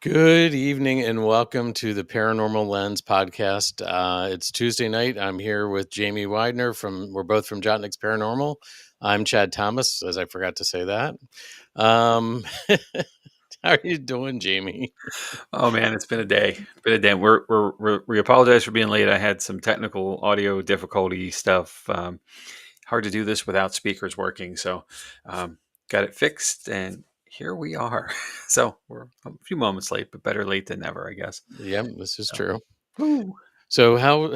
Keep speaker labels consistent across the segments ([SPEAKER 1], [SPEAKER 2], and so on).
[SPEAKER 1] Good evening and welcome to the Paranormal Lens Podcast. It's Tuesday night. I'm here with Jamie Widener we're both from Jott-Nyx Paranormal. I'm Chad Thomas, as I forgot to say that. How are you doing, Jamie?
[SPEAKER 2] Oh man, it's been a day. It's been a day. We apologize for being late. I had some technical audio difficulty stuff. Hard to do this without speakers working, so got it fixed, and here we are. So we're a few moments late, but better late than never, I guess.
[SPEAKER 1] Yep, this is
[SPEAKER 2] So,
[SPEAKER 1] true.
[SPEAKER 2] woo.
[SPEAKER 1] So how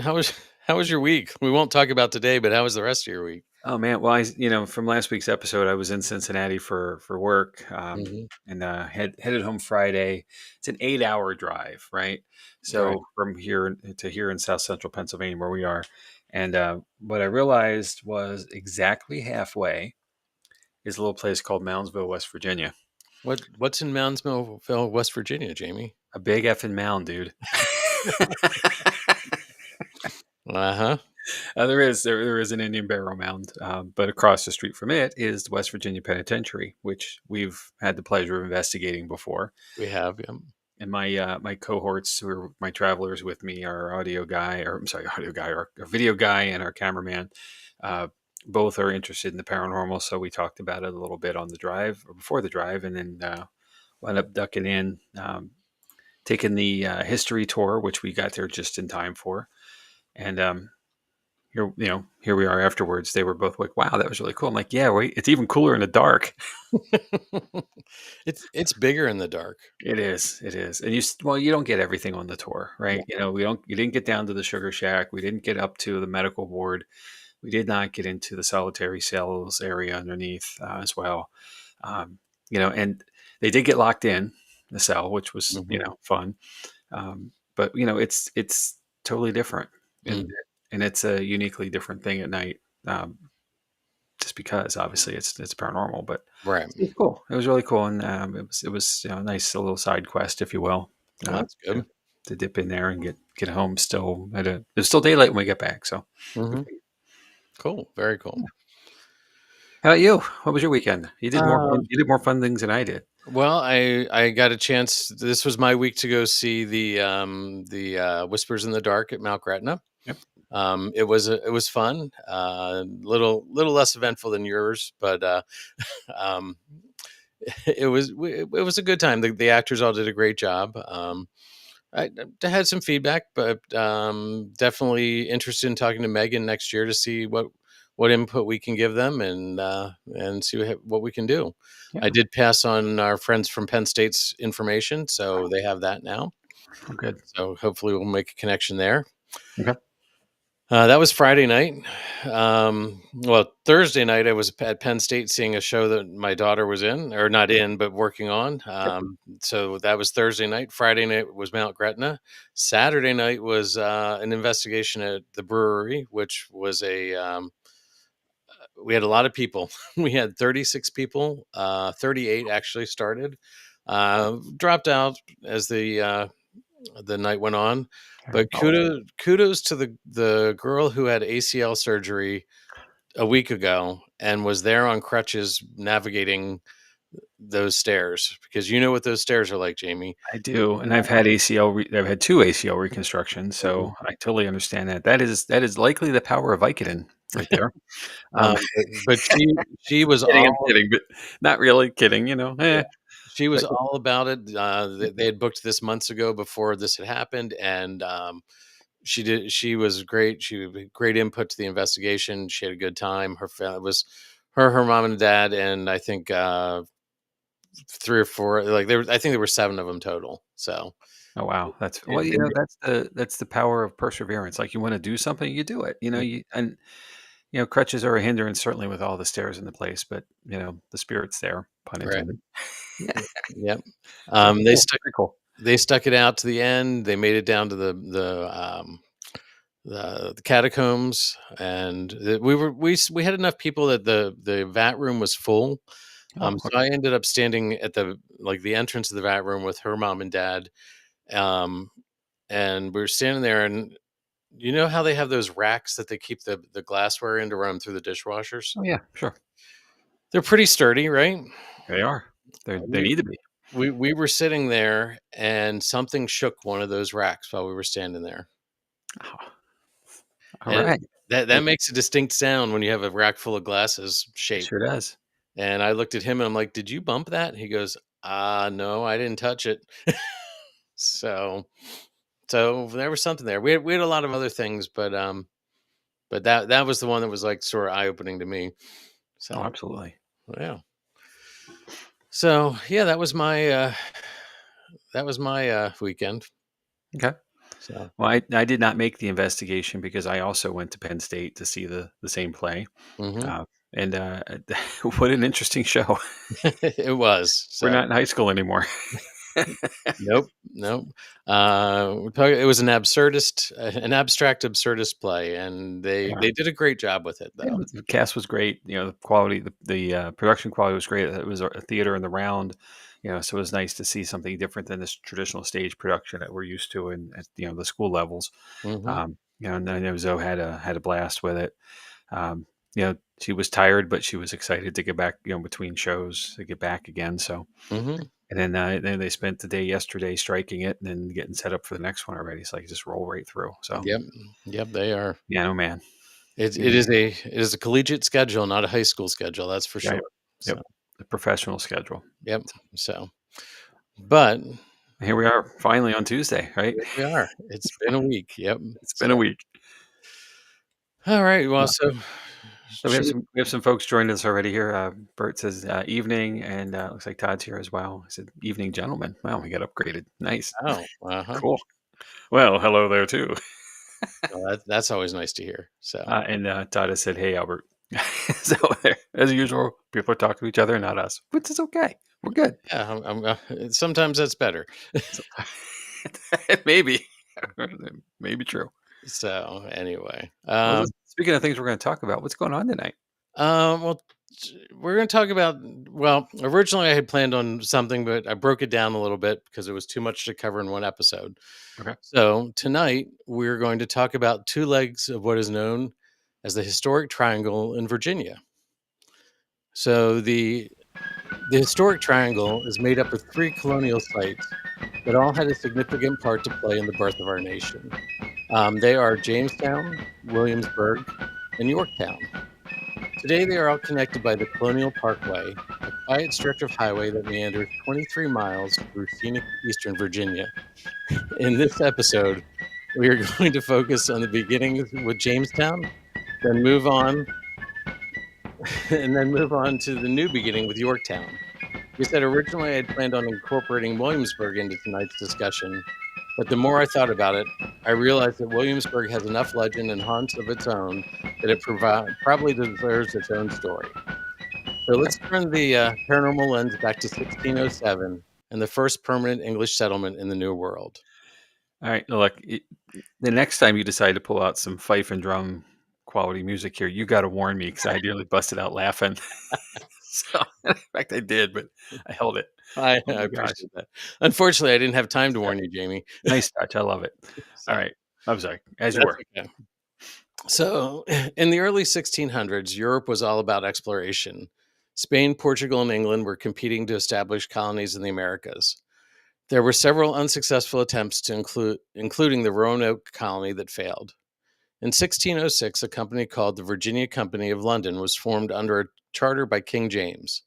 [SPEAKER 1] was your week? We won't talk about today, but how was the rest of your week?
[SPEAKER 2] Oh man, well, from last week's episode, I was in Cincinnati for work,
[SPEAKER 1] Hmm.
[SPEAKER 2] and headed home Friday. It's an 8-hour drive, right?
[SPEAKER 1] Right.
[SPEAKER 2] So from here to here in South Central Pennsylvania, where we are, and what I realized was exactly halfway is a little place called Moundsville, West Virginia.
[SPEAKER 1] What's in Moundsville, West Virginia, Jamie?
[SPEAKER 2] A big effing mound, dude.
[SPEAKER 1] Uh-huh.
[SPEAKER 2] There is an Indian burial mound, but across the street from it is the West Virginia Penitentiary, which we've had the pleasure of investigating before.
[SPEAKER 1] We have, yeah.
[SPEAKER 2] And my cohorts, who are my travelers with me, our audio guy, or I'm sorry, audio guy, our video guy, and our cameraman, both are interested in the paranormal. So we talked about it a little bit on the drive or before the drive, and then wound up ducking in, taking the history tour, which we got there just in time for, and here we are afterwards. They were both like, "Wow, that was really cool." I'm like, "Yeah, wait, it's even cooler in the dark."
[SPEAKER 1] It's bigger in the dark.
[SPEAKER 2] It is, and you don't get everything on the tour, right? You didn't get down to the sugar shack. We didn't get up to the medical ward. We did not get into the solitary cells area underneath as well. And they did get locked in the cell, which was
[SPEAKER 1] Mhm.
[SPEAKER 2] fun. But it's totally different, and
[SPEAKER 1] Mm.
[SPEAKER 2] and it's a uniquely different thing at night. Just because obviously it's paranormal, but
[SPEAKER 1] Right.
[SPEAKER 2] it's cool. It was really cool, and it was a nice little side quest, if you will,
[SPEAKER 1] Well, that's
[SPEAKER 2] to,
[SPEAKER 1] good.
[SPEAKER 2] to dip in there and get home. Still it's still daylight when we get back. So, good
[SPEAKER 1] Mhm.
[SPEAKER 2] for you.
[SPEAKER 1] Cool. Very cool.
[SPEAKER 2] Yeah. How about you? What was your weekend? You did more
[SPEAKER 1] Um,
[SPEAKER 2] you did more fun things than I did.
[SPEAKER 1] well, I got a chance. This was my week to go see the Whispers in the Dark at Mount Gretna.
[SPEAKER 2] Yep.
[SPEAKER 1] It was fun. Little less eventful than yours, but um, it was a good time. The actors all did a great job. I had some feedback, but definitely interested in talking to Megan next year to see what input we can give them and see what we can do. I
[SPEAKER 2] Yeah.
[SPEAKER 1] did pass on our friends from Penn State's information, so they have that now.
[SPEAKER 2] Oh, good.
[SPEAKER 1] So hopefully we'll make a connection there.
[SPEAKER 2] Okay.
[SPEAKER 1] That was Friday night. Well, Thursday night I was at Penn State seeing a show that my daughter was in, or not in, but working on.
[SPEAKER 2] Yep.
[SPEAKER 1] So that was Thursday night. Friday night was Mount Gretna. Saturday night was an investigation at the brewery, which was we had a lot of people. We had 36 people. 38 actually started. Dropped out as the night went on. But
[SPEAKER 2] Oh,
[SPEAKER 1] kudos to the girl who had ACL surgery a week ago and was there on crutches navigating those stairs, because you know what those stairs are like, Jamie.
[SPEAKER 2] I do, and I've had two ACL reconstructions,
[SPEAKER 1] Mhm.
[SPEAKER 2] so I totally understand that. That is likely the power of Vicodin right there. Um,
[SPEAKER 1] But she was
[SPEAKER 2] kidding, I'm
[SPEAKER 1] all
[SPEAKER 2] kidding, but not really kidding.
[SPEAKER 1] yeah, she was
[SPEAKER 2] But
[SPEAKER 1] all about it. They had booked this months ago before this had happened, and she was great. She had great input to the investigation. She had a good time. It was her mom and dad, and I think three or four. I think there were seven of them total. So
[SPEAKER 2] oh wow, that's
[SPEAKER 1] and,
[SPEAKER 2] well,
[SPEAKER 1] and
[SPEAKER 2] that's the power of perseverance. Like you want to do something, you do it.
[SPEAKER 1] mm,
[SPEAKER 2] Crutches are a hindrance certainly with all the stairs in the place, but the spirit's there, pun
[SPEAKER 1] right,
[SPEAKER 2] intended.
[SPEAKER 1] yep.
[SPEAKER 2] So
[SPEAKER 1] They
[SPEAKER 2] cool,
[SPEAKER 1] stuck
[SPEAKER 2] very cool.
[SPEAKER 1] they stuck it out to the end. They made it down to the catacombs, and we had enough people that the vat room was full.
[SPEAKER 2] Oh,
[SPEAKER 1] So
[SPEAKER 2] okay.
[SPEAKER 1] I ended up standing at the entrance of the vat room with her mom and dad, um, and we were standing there, and you know how they have those racks that they keep the glassware in to run through the dishwashers?
[SPEAKER 2] Oh yeah, sure.
[SPEAKER 1] They're pretty sturdy, right?
[SPEAKER 2] They are. They
[SPEAKER 1] We
[SPEAKER 2] need to be.
[SPEAKER 1] we were sitting there, and something shook one of those racks while we were standing there,
[SPEAKER 2] Oh, all
[SPEAKER 1] and
[SPEAKER 2] right.
[SPEAKER 1] that makes a distinct sound when you have a rack full of glasses
[SPEAKER 2] It
[SPEAKER 1] shake.
[SPEAKER 2] sure does.
[SPEAKER 1] And I looked at him and I'm like, "Did you bump that?" He goes, no, I didn't touch it." So there was something there. We had a lot of other things, but that was the one that was like sort of eye opening to me.
[SPEAKER 2] Oh,
[SPEAKER 1] So
[SPEAKER 2] absolutely.
[SPEAKER 1] yeah. So yeah, that was my weekend.
[SPEAKER 2] Okay.
[SPEAKER 1] So
[SPEAKER 2] Well, I did not make the investigation because I also went to Penn State to see the same play.
[SPEAKER 1] hmm
[SPEAKER 2] Uh, and what an interesting show.
[SPEAKER 1] it was.
[SPEAKER 2] We're
[SPEAKER 1] So
[SPEAKER 2] not in high school anymore.
[SPEAKER 1] nope, nope. It was an abstract absurdist play, and
[SPEAKER 2] Yeah.
[SPEAKER 1] they did a great job with it,
[SPEAKER 2] Yeah,
[SPEAKER 1] though.
[SPEAKER 2] the cast was great. The quality, the production quality was great. It was a theater in the round. So it was nice to see something different than this traditional stage production that we're used to in at the school levels.
[SPEAKER 1] hmm
[SPEAKER 2] And I know Zoe had a blast with it. She was tired, but she was excited to get back. Between shows to get back again. So
[SPEAKER 1] hmm
[SPEAKER 2] and then they spent the day yesterday striking it and then getting set up for the next one already. So I could just roll right through. So
[SPEAKER 1] Yep, yep. They are.
[SPEAKER 2] yeah, no man.
[SPEAKER 1] It
[SPEAKER 2] You
[SPEAKER 1] it
[SPEAKER 2] know,
[SPEAKER 1] is a collegiate schedule, not a high school schedule. That's for
[SPEAKER 2] yeah,
[SPEAKER 1] sure.
[SPEAKER 2] yep.
[SPEAKER 1] So
[SPEAKER 2] The professional schedule.
[SPEAKER 1] yep. So, but
[SPEAKER 2] Here we are, finally on Tuesday, right?
[SPEAKER 1] here we are. It's been a week. Yep.
[SPEAKER 2] It's
[SPEAKER 1] So
[SPEAKER 2] been a week.
[SPEAKER 1] all right. Well,
[SPEAKER 2] Yeah.
[SPEAKER 1] so
[SPEAKER 2] So
[SPEAKER 1] should we?
[SPEAKER 2] we have some folks joining us already here. Bert says evening, and looks like Todd's here as well. I said evening, gentlemen. Wow, we got upgraded. Nice,
[SPEAKER 1] Oh, uh-huh.
[SPEAKER 2] cool. Well, hello there too.
[SPEAKER 1] Well, that's always nice to hear. So
[SPEAKER 2] And Todd has said, "Hey, Albert." So as usual, people are talking to each other, not us, which is okay. We're good.
[SPEAKER 1] yeah, sometimes that's better.
[SPEAKER 2] So, maybe, maybe true.
[SPEAKER 1] So anyway,
[SPEAKER 2] Well, speaking of things we're going to talk about, what's going on tonight?
[SPEAKER 1] well, we're going to talk about. Well, originally I had planned on something, but I broke it down a little bit because it was too much to cover in one episode.
[SPEAKER 2] Okay.
[SPEAKER 1] So tonight we're going to talk about two legs of what is known as the historic triangle in Virginia. So the historic triangle is made up of three colonial sites that all had a significant part to play in the birth of our nation. They are Jamestown, Williamsburg, and Yorktown. Today, they are all connected by the Colonial Parkway, a quiet stretch of highway that meanders 23 miles through scenic eastern Virginia. In this episode, we are going to focus on the beginnings with Jamestown, then move on, and then move on to the new beginning with Yorktown. We said originally I had planned on incorporating Williamsburg into tonight's discussion, but the more I thought about it, I realized that Williamsburg has enough legend and haunts of its own that it probably deserves its own story. So
[SPEAKER 2] Okay.
[SPEAKER 1] let's turn the paranormal lens back to 1607 and the first permanent English settlement in the New World.
[SPEAKER 2] All right. Look, the next time you decide to pull out some fife and drum quality music here, you got to warn me because I nearly busted out laughing. So, in fact, I did, but I held it.
[SPEAKER 1] I,
[SPEAKER 2] Oh
[SPEAKER 1] I
[SPEAKER 2] my gosh.
[SPEAKER 1] appreciate that. Unfortunately, I didn't have time to warn you, Jamie.
[SPEAKER 2] Nice touch. I love it. All
[SPEAKER 1] So
[SPEAKER 2] right. I'm sorry. As you
[SPEAKER 1] that's
[SPEAKER 2] were.
[SPEAKER 1] okay. So, in the early 1600s, Europe was all about exploration. Spain, Portugal, and England were competing to establish colonies in the Americas. There were several unsuccessful attempts to including the Roanoke colony that failed. In 1606, a company called the Virginia Company of London was formed under a charter by King James.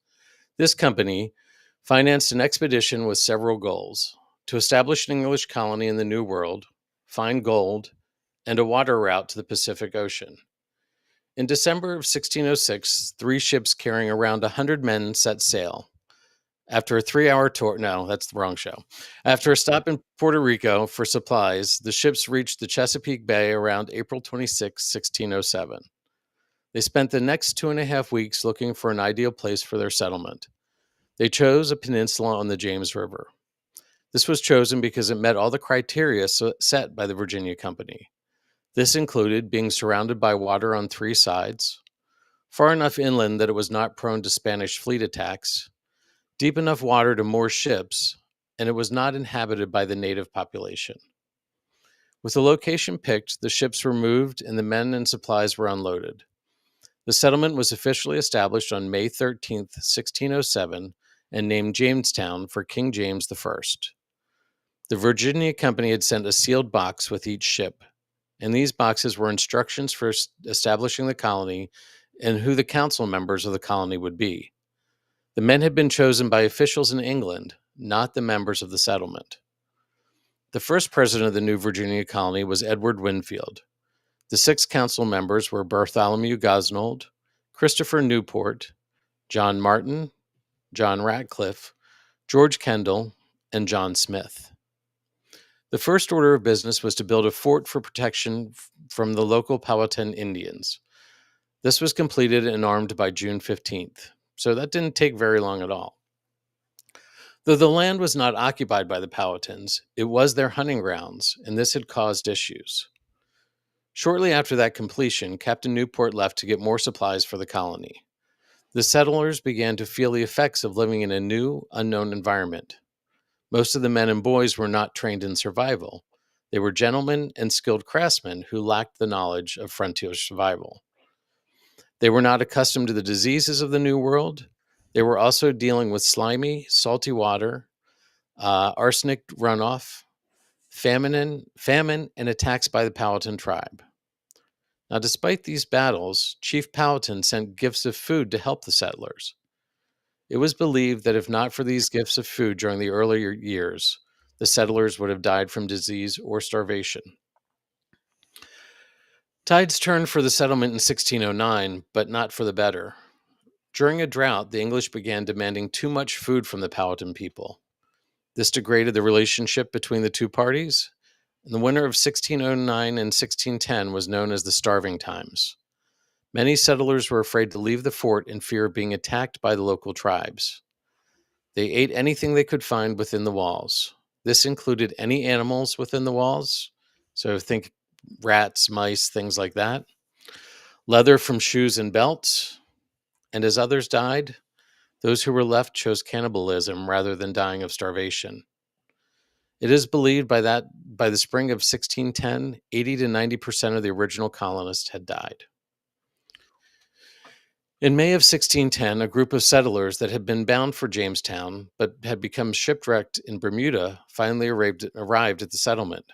[SPEAKER 1] This company financed an expedition with several goals: to establish an English colony in the New World, find gold, and a water route to the Pacific Ocean. In December of 1606, three ships carrying around 100 men set sail. After a 3-hour tour, no, that's the wrong show. After a stop in Puerto Rico for supplies, the ships reached the Chesapeake Bay around April 26, 1607. They spent the next 2.5 weeks looking for an ideal place for their settlement. They chose a peninsula on the James River. This was chosen because it met all the criteria set by the Virginia Company. This included being surrounded by water on three sides, far enough inland that it was not prone to Spanish fleet attacks, deep enough water to moor ships, and it was not inhabited by the native population. With the location picked, the ships were moved and the men and supplies were unloaded. The settlement was officially established on May 13th, 1607, and named Jamestown for King James I. The Virginia Company had sent a sealed box with each ship, and these boxes were instructions for establishing the colony and who the council members of the colony would be. The men had been chosen by officials in England, not the members of the settlement. The first president of the new Virginia colony was Edward Winfield. The 6 council members were Bartholomew Gosnold, Christopher Newport, John Martin, John Ratcliffe, George Kendall, and John Smith. The first order of business was to build a fort for protection from the local Powhatan Indians. This was completed and armed by June 15th, so that didn't take very long at all. Though the land was not occupied by the Powhatans, it was their hunting grounds, and this had caused issues. Shortly after that completion, Captain Newport left to get more supplies for the colony. The settlers began to feel the effects of living in a new, unknown environment. Most of the men and boys were not trained in survival. They were gentlemen and skilled craftsmen who lacked the knowledge of frontier survival. They were not accustomed to the diseases of the New World. They were also dealing with slimy, salty water, arsenic runoff, famine, and attacks by the Powhatan tribe. Now, despite these battles, Chief Powhatan sent gifts of food to help the settlers. It was believed that if not for these gifts of food during the earlier years, the settlers would have died from disease or starvation. Tides turned for the settlement in 1609, but not for the better. During a drought, the English began demanding too much food from the Powhatan people. This degraded the relationship between the two parties, and the winter of 1609 and 1610 was known as the Starving Times. Many settlers were afraid to leave the fort in fear of being attacked by the local tribes. They ate anything they could find within the walls. This included any animals within the walls, so think rats, mice, things like that, leather from shoes and belts, and as others died, those who were left chose cannibalism rather than dying of starvation. It is believed by the spring of 1610, 80 to 90% of the original colonists had died. In May of 1610, a group of settlers that had been bound for Jamestown but had become shipwrecked in Bermuda finally arrived at the settlement.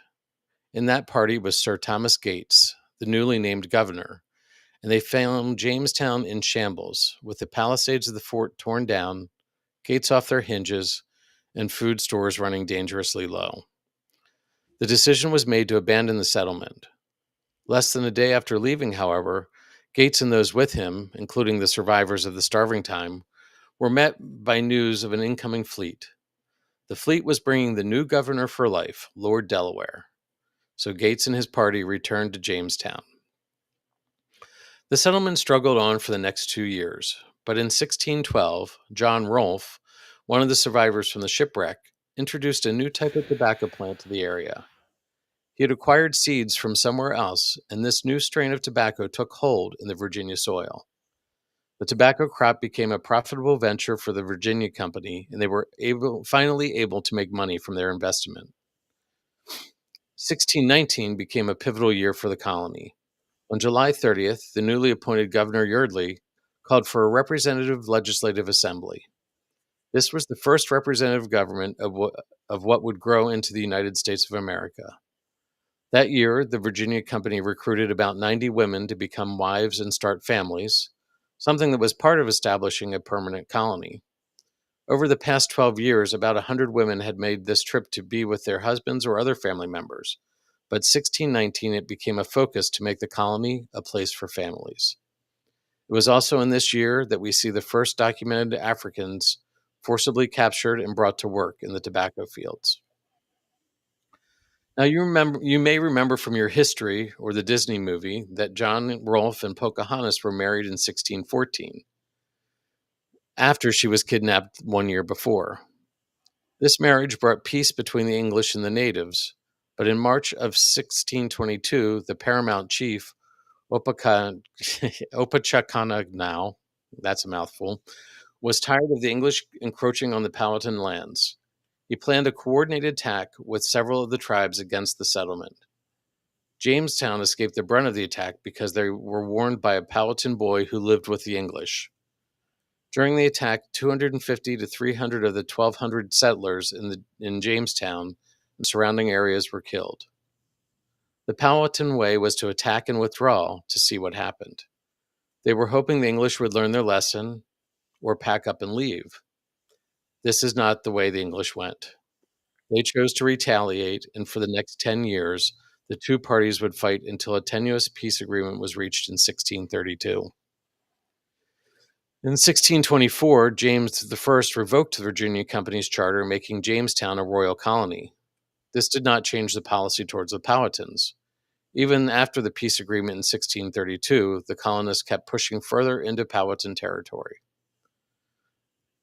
[SPEAKER 1] In that party was Sir Thomas Gates, the newly named governor, and they found Jamestown in shambles, with the palisades of the fort torn down, gates off their hinges, and food stores running dangerously low. The decision was made to abandon the settlement. Less than a day after leaving, however, Gates and those with him, including the survivors of the Starving Time, were met by news of an incoming fleet. The fleet was bringing the new governor for life, Lord Delaware. So Gates and his party returned to Jamestown. The settlement struggled on for the next 2 years, but in 1612, John Rolfe, one of the survivors from the shipwreck, introduced a new type of tobacco plant to the area. He had acquired seeds from somewhere else, and this new strain of tobacco took hold in the Virginia soil. The tobacco crop became a profitable venture for the Virginia Company, and they were finally able to make money from their investment. 1619 became a pivotal year for the colony. On July 30th, the newly appointed Governor Yeardley called for a representative legislative assembly. This was the first representative government of what would grow into the United States of America. That year, the Virginia Company recruited about 90 women to become wives and start families, something that was part of establishing a permanent colony. Over the past 12 years, about 100 women had made this trip to be with their husbands or other family members, but 1619 it became a focus to make the colony a place for families. It was also in this year that we see the first documented Africans forcibly captured and brought to work in the tobacco fields. Now, you may remember from your history or the Disney movie that John Rolfe and Pocahontas were married in 1614, after she was kidnapped 1 year before. This marriage brought peace between the English and the natives, but in March of 1622, the paramount chief, Opachacanough, that's a mouthful, was tired of the English encroaching on the Powhatan lands. He planned a coordinated attack with several of the tribes against the settlement. Jamestown escaped the brunt of the attack because they were warned by a Powhatan boy who lived with the English. During the attack, 250 to 300 of the 1,200 settlers in Jamestown and surrounding areas were killed. The Powhatan way was to attack and withdraw to see what happened. They were hoping the English would learn their lesson or pack up and leave. This is not the way the English went. They chose to retaliate, and for the next 10 years, the two parties would fight until a tenuous peace agreement was reached in 1632. In 1624, James I revoked the Virginia Company's charter, making Jamestown a royal colony. This did not change the policy towards the Powhatans. Even after the peace agreement in 1632, the colonists kept pushing further into Powhatan territory.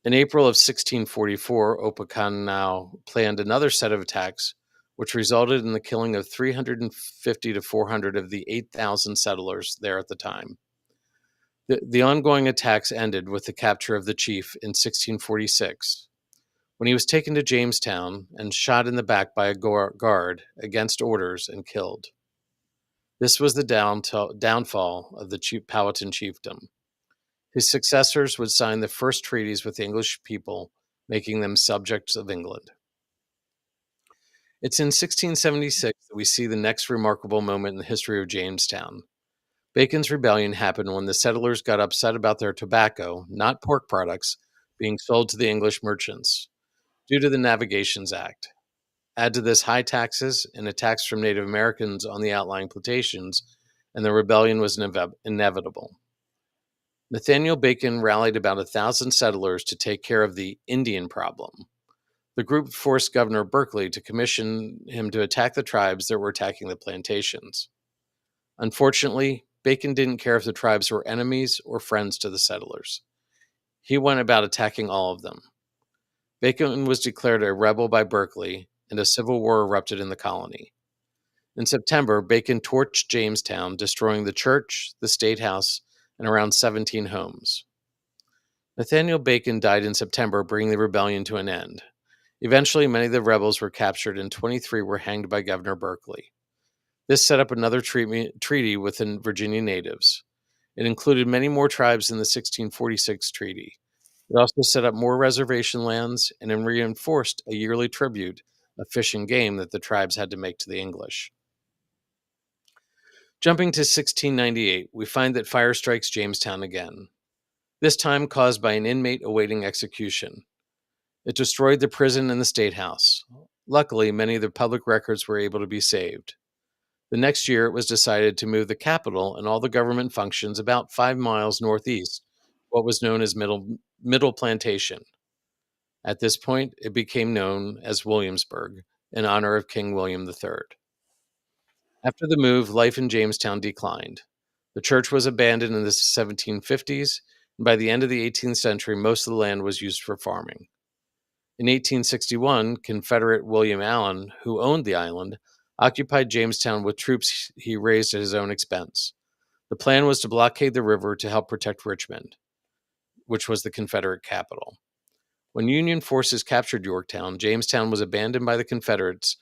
[SPEAKER 1] In April of 1644, Opechancanough planned another set of attacks, which resulted in the killing of 350 to 400 of the 8,000 settlers there at the time. The ongoing attacks ended with the capture of the chief in 1646, when he was taken to Jamestown and shot in the back by a guard against orders and killed. This was the downfall of the Powhatan chiefdom. His successors would sign the first treaties with the English people, making them subjects of England. It's in 1676 that we see the next remarkable moment in the history of Jamestown. Bacon's Rebellion happened when the settlers got upset about their tobacco, not pork products, being sold to the English merchants, due to the Navigations Act. Add to this high taxes and attacks from Native Americans on the outlying plantations, and the rebellion was inevitable. Nathaniel Bacon rallied about 1,000 settlers to take care of the Indian problem. The group forced Governor Berkeley to commission him to attack the tribes that were attacking the plantations. Unfortunately, Bacon didn't care if the tribes were enemies or friends to the settlers. He went about attacking all of them. Bacon was declared a rebel by Berkeley, and a civil war erupted in the colony. In September, Bacon torched Jamestown, destroying the church, the state house, and around 17 homes. Nathaniel Bacon died in September, bringing the rebellion to an end. Eventually, many of the rebels were captured, and 23 were hanged by Governor Berkeley. This set up another treaty with the Virginia natives. It included many more tribes than the 1646 treaty. It also set up more reservation lands and reinforced a yearly tribute of fish and game that the tribes had to make to the English. Jumping to 1698, we find that fire strikes Jamestown again, this time caused by an inmate awaiting execution. It destroyed the prison and the state house. Luckily, many of the public records were able to be saved. The next year, it was decided to move the capital and all the government functions about 5 miles northeast, what was known as Middle Plantation. At this point, it became known as Williamsburg, in honor of King William III. After the move, life in Jamestown declined. The church was abandoned in the 1750s, and by the end of the 18th century, most of the land was used for farming. In 1861, Confederate William Allen, who owned the island, occupied Jamestown with troops he raised at his own expense. The plan was to blockade the river to help protect Richmond, which was the Confederate capital. When Union forces captured Yorktown, Jamestown was abandoned by the Confederates,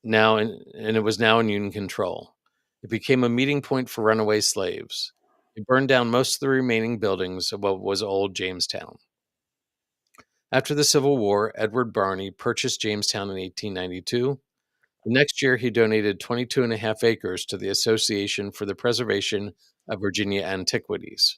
[SPEAKER 1] and it was now in Union control. It became a meeting point for runaway slaves. It burned down most of the remaining buildings of what was old Jamestown. After the Civil War, Edward Barney purchased Jamestown in 1892. The next year, he donated 22.5 acres to the Association for the Preservation of Virginia Antiquities,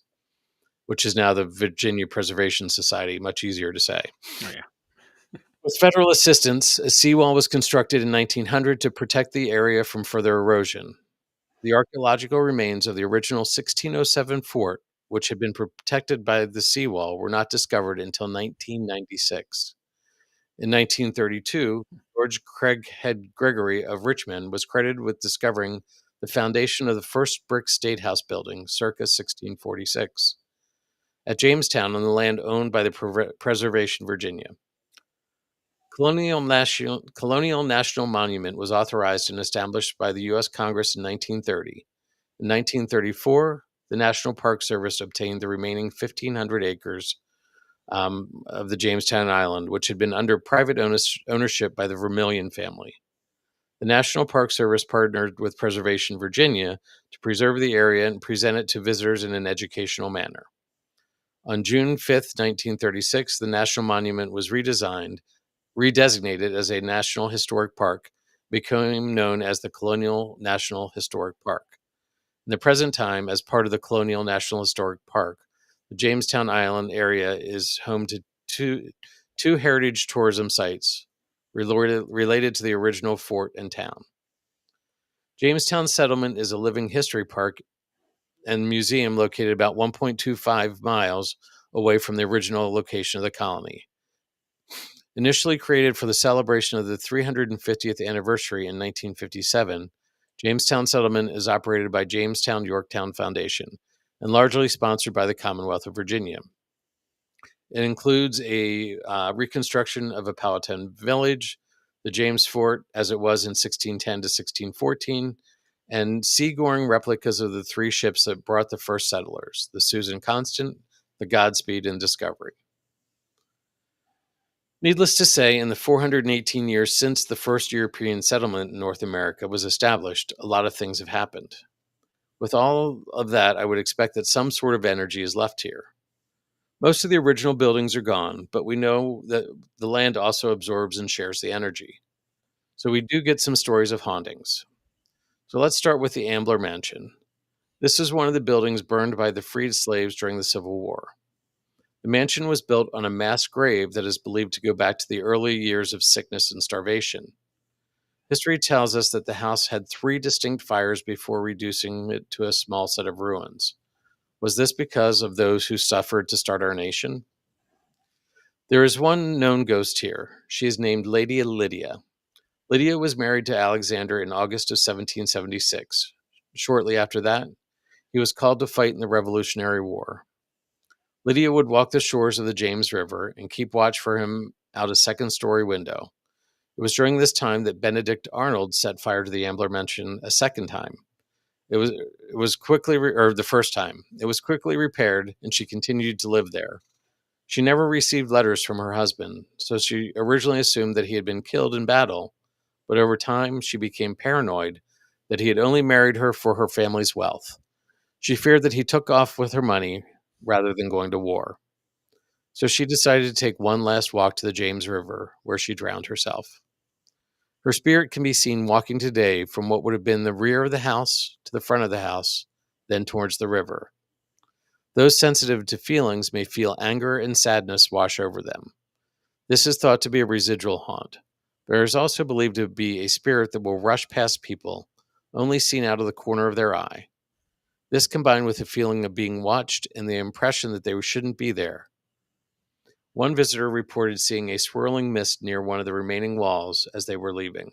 [SPEAKER 1] which is now the Virginia Preservation Society, much easier to say.
[SPEAKER 2] Oh, yeah.
[SPEAKER 1] With federal assistance, a seawall was constructed in 1900 to protect the area from further erosion. The archaeological remains of the original 1607 fort, which had been protected by the seawall, were not discovered until 1996. In 1932, George Craighead Gregory of Richmond was credited with discovering the foundation of the first brick State House building, circa 1646, at Jamestown on the land owned by the Preservation Virginia. Colonial National Monument was authorized and established by the U.S. Congress in 1930. In 1934, the National Park Service obtained the remaining 1,500 acres of the Jamestown Island, which had been under private ownership by the Vermillion family. The National Park Service partnered with Preservation Virginia to preserve the area and present it to visitors in an educational manner. On June 5th, 1936, the National Monument was redesignated as a National Historic Park, becoming known as the Colonial National Historic Park. In the present time, as part of the Colonial National Historic Park, the Jamestown Island area is home to two heritage tourism sites related to the original fort and town. Jamestown Settlement is a living history park and museum located about 1.25 miles away from the original location of the colony. Initially created for the celebration of the 350th anniversary in 1957, Jamestown Settlement is operated by Jamestown Yorktown Foundation and largely sponsored by the Commonwealth of Virginia. It includes a reconstruction of a Powhatan village, the James Fort as it was in 1610 to 1614, and sea-going replicas of the three ships that brought the first settlers, the Susan Constant, the Godspeed, and Discovery. Needless to say, in the 418 years since the first European settlement in North America was established, a lot of things have happened. With all of that, I would expect that some sort of energy is left here. Most of the original buildings are gone, but we know that the land also absorbs and shares the energy. So we do get some stories of hauntings. So let's start with the Ambler Mansion. This is one of the buildings burned by the freed slaves during the Civil War. The mansion was built on a mass grave that is believed to go back to the early years of sickness and starvation. History tells us that the house had 3 distinct fires before reducing it to a small set of ruins. Was this because of those who suffered to start our nation? There is one known ghost here. She is named Lady Lydia. Lydia was married to Alexander in August of 1776. Shortly after that, he was called to fight in the Revolutionary War. Lydia would walk the shores of the James River and keep watch for him out a second-story window. It was during this time that Benedict Arnold set fire to the Ambler Mansion a second time. It was quickly, the first time. It was quickly repaired, and she continued to live there. She never received letters from her husband, so she originally assumed that he had been killed in battle, but over time she became paranoid that he had only married her for her family's wealth. She feared that he took off with her money rather than going to war. So she decided to take one last walk to the James River, where she drowned herself. Her spirit can be seen walking today from what would have been the rear of the house to the front of the house, then towards the river. Those sensitive to feelings may feel anger and sadness wash over them. This is thought to be a residual haunt. There is also believed to be a spirit that will rush past people, only seen out of the corner of their eye. This combined with a feeling of being watched and the impression that they shouldn't be there. One visitor reported seeing a swirling mist near one of the remaining walls as they were leaving.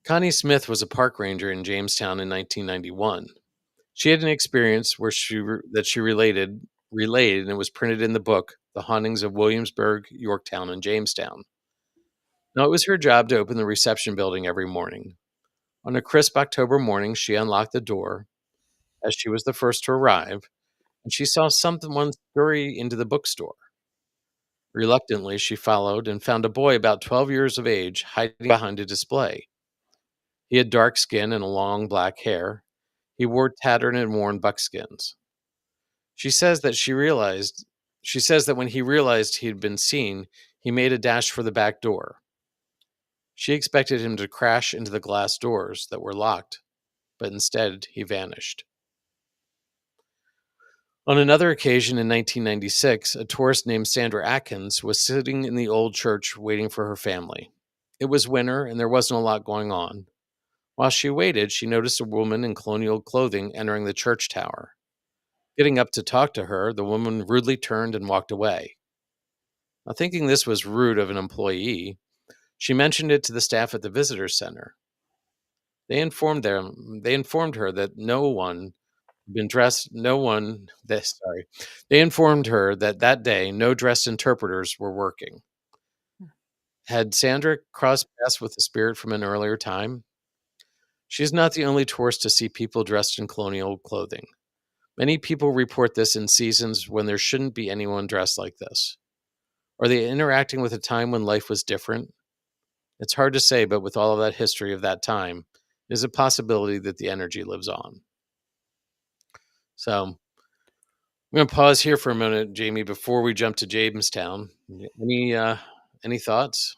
[SPEAKER 1] Connie Smith was a park ranger in Jamestown in 1991. She had an experience where she relayed, and it was printed in the book, The Hauntings of Williamsburg, Yorktown, and Jamestown. Now, it was her job to open the reception building every morning. On a crisp October morning, she unlocked the door, as she was the first to arrive, and she saw someone scurry into the bookstore. Reluctantly, she followed and found a boy about 12 years of age hiding behind a display. He had dark skin and long black hair. He wore tattered and worn buckskins. She says that when he realized he had been seen, he made a dash for the back door. She expected him to crash into the glass doors that were locked, but instead he vanished. On another occasion in 1996, a tourist named Sandra Atkins was sitting in the old church waiting for her family. It was winter and there wasn't a lot going on. While she waited, she noticed a woman in colonial clothing entering the church tower. Getting up to talk to her, the woman rudely turned and walked away. Now, thinking this was rude of an employee, she mentioned it to the staff at the visitor center. They informed her that they informed her that day no dressed interpreters were working. Had Sandra crossed paths with the spirit from an earlier time? She is not the only tourist to see people dressed in colonial clothing. Many people report this in seasons when there shouldn't be anyone dressed like this. Are they interacting with a time when life was different? It's hard to say, but with all of that history of that time, there's a possibility that the energy lives on. So, I'm going to pause here for a minute, Jamie, before we jump to Jamestown. Any thoughts?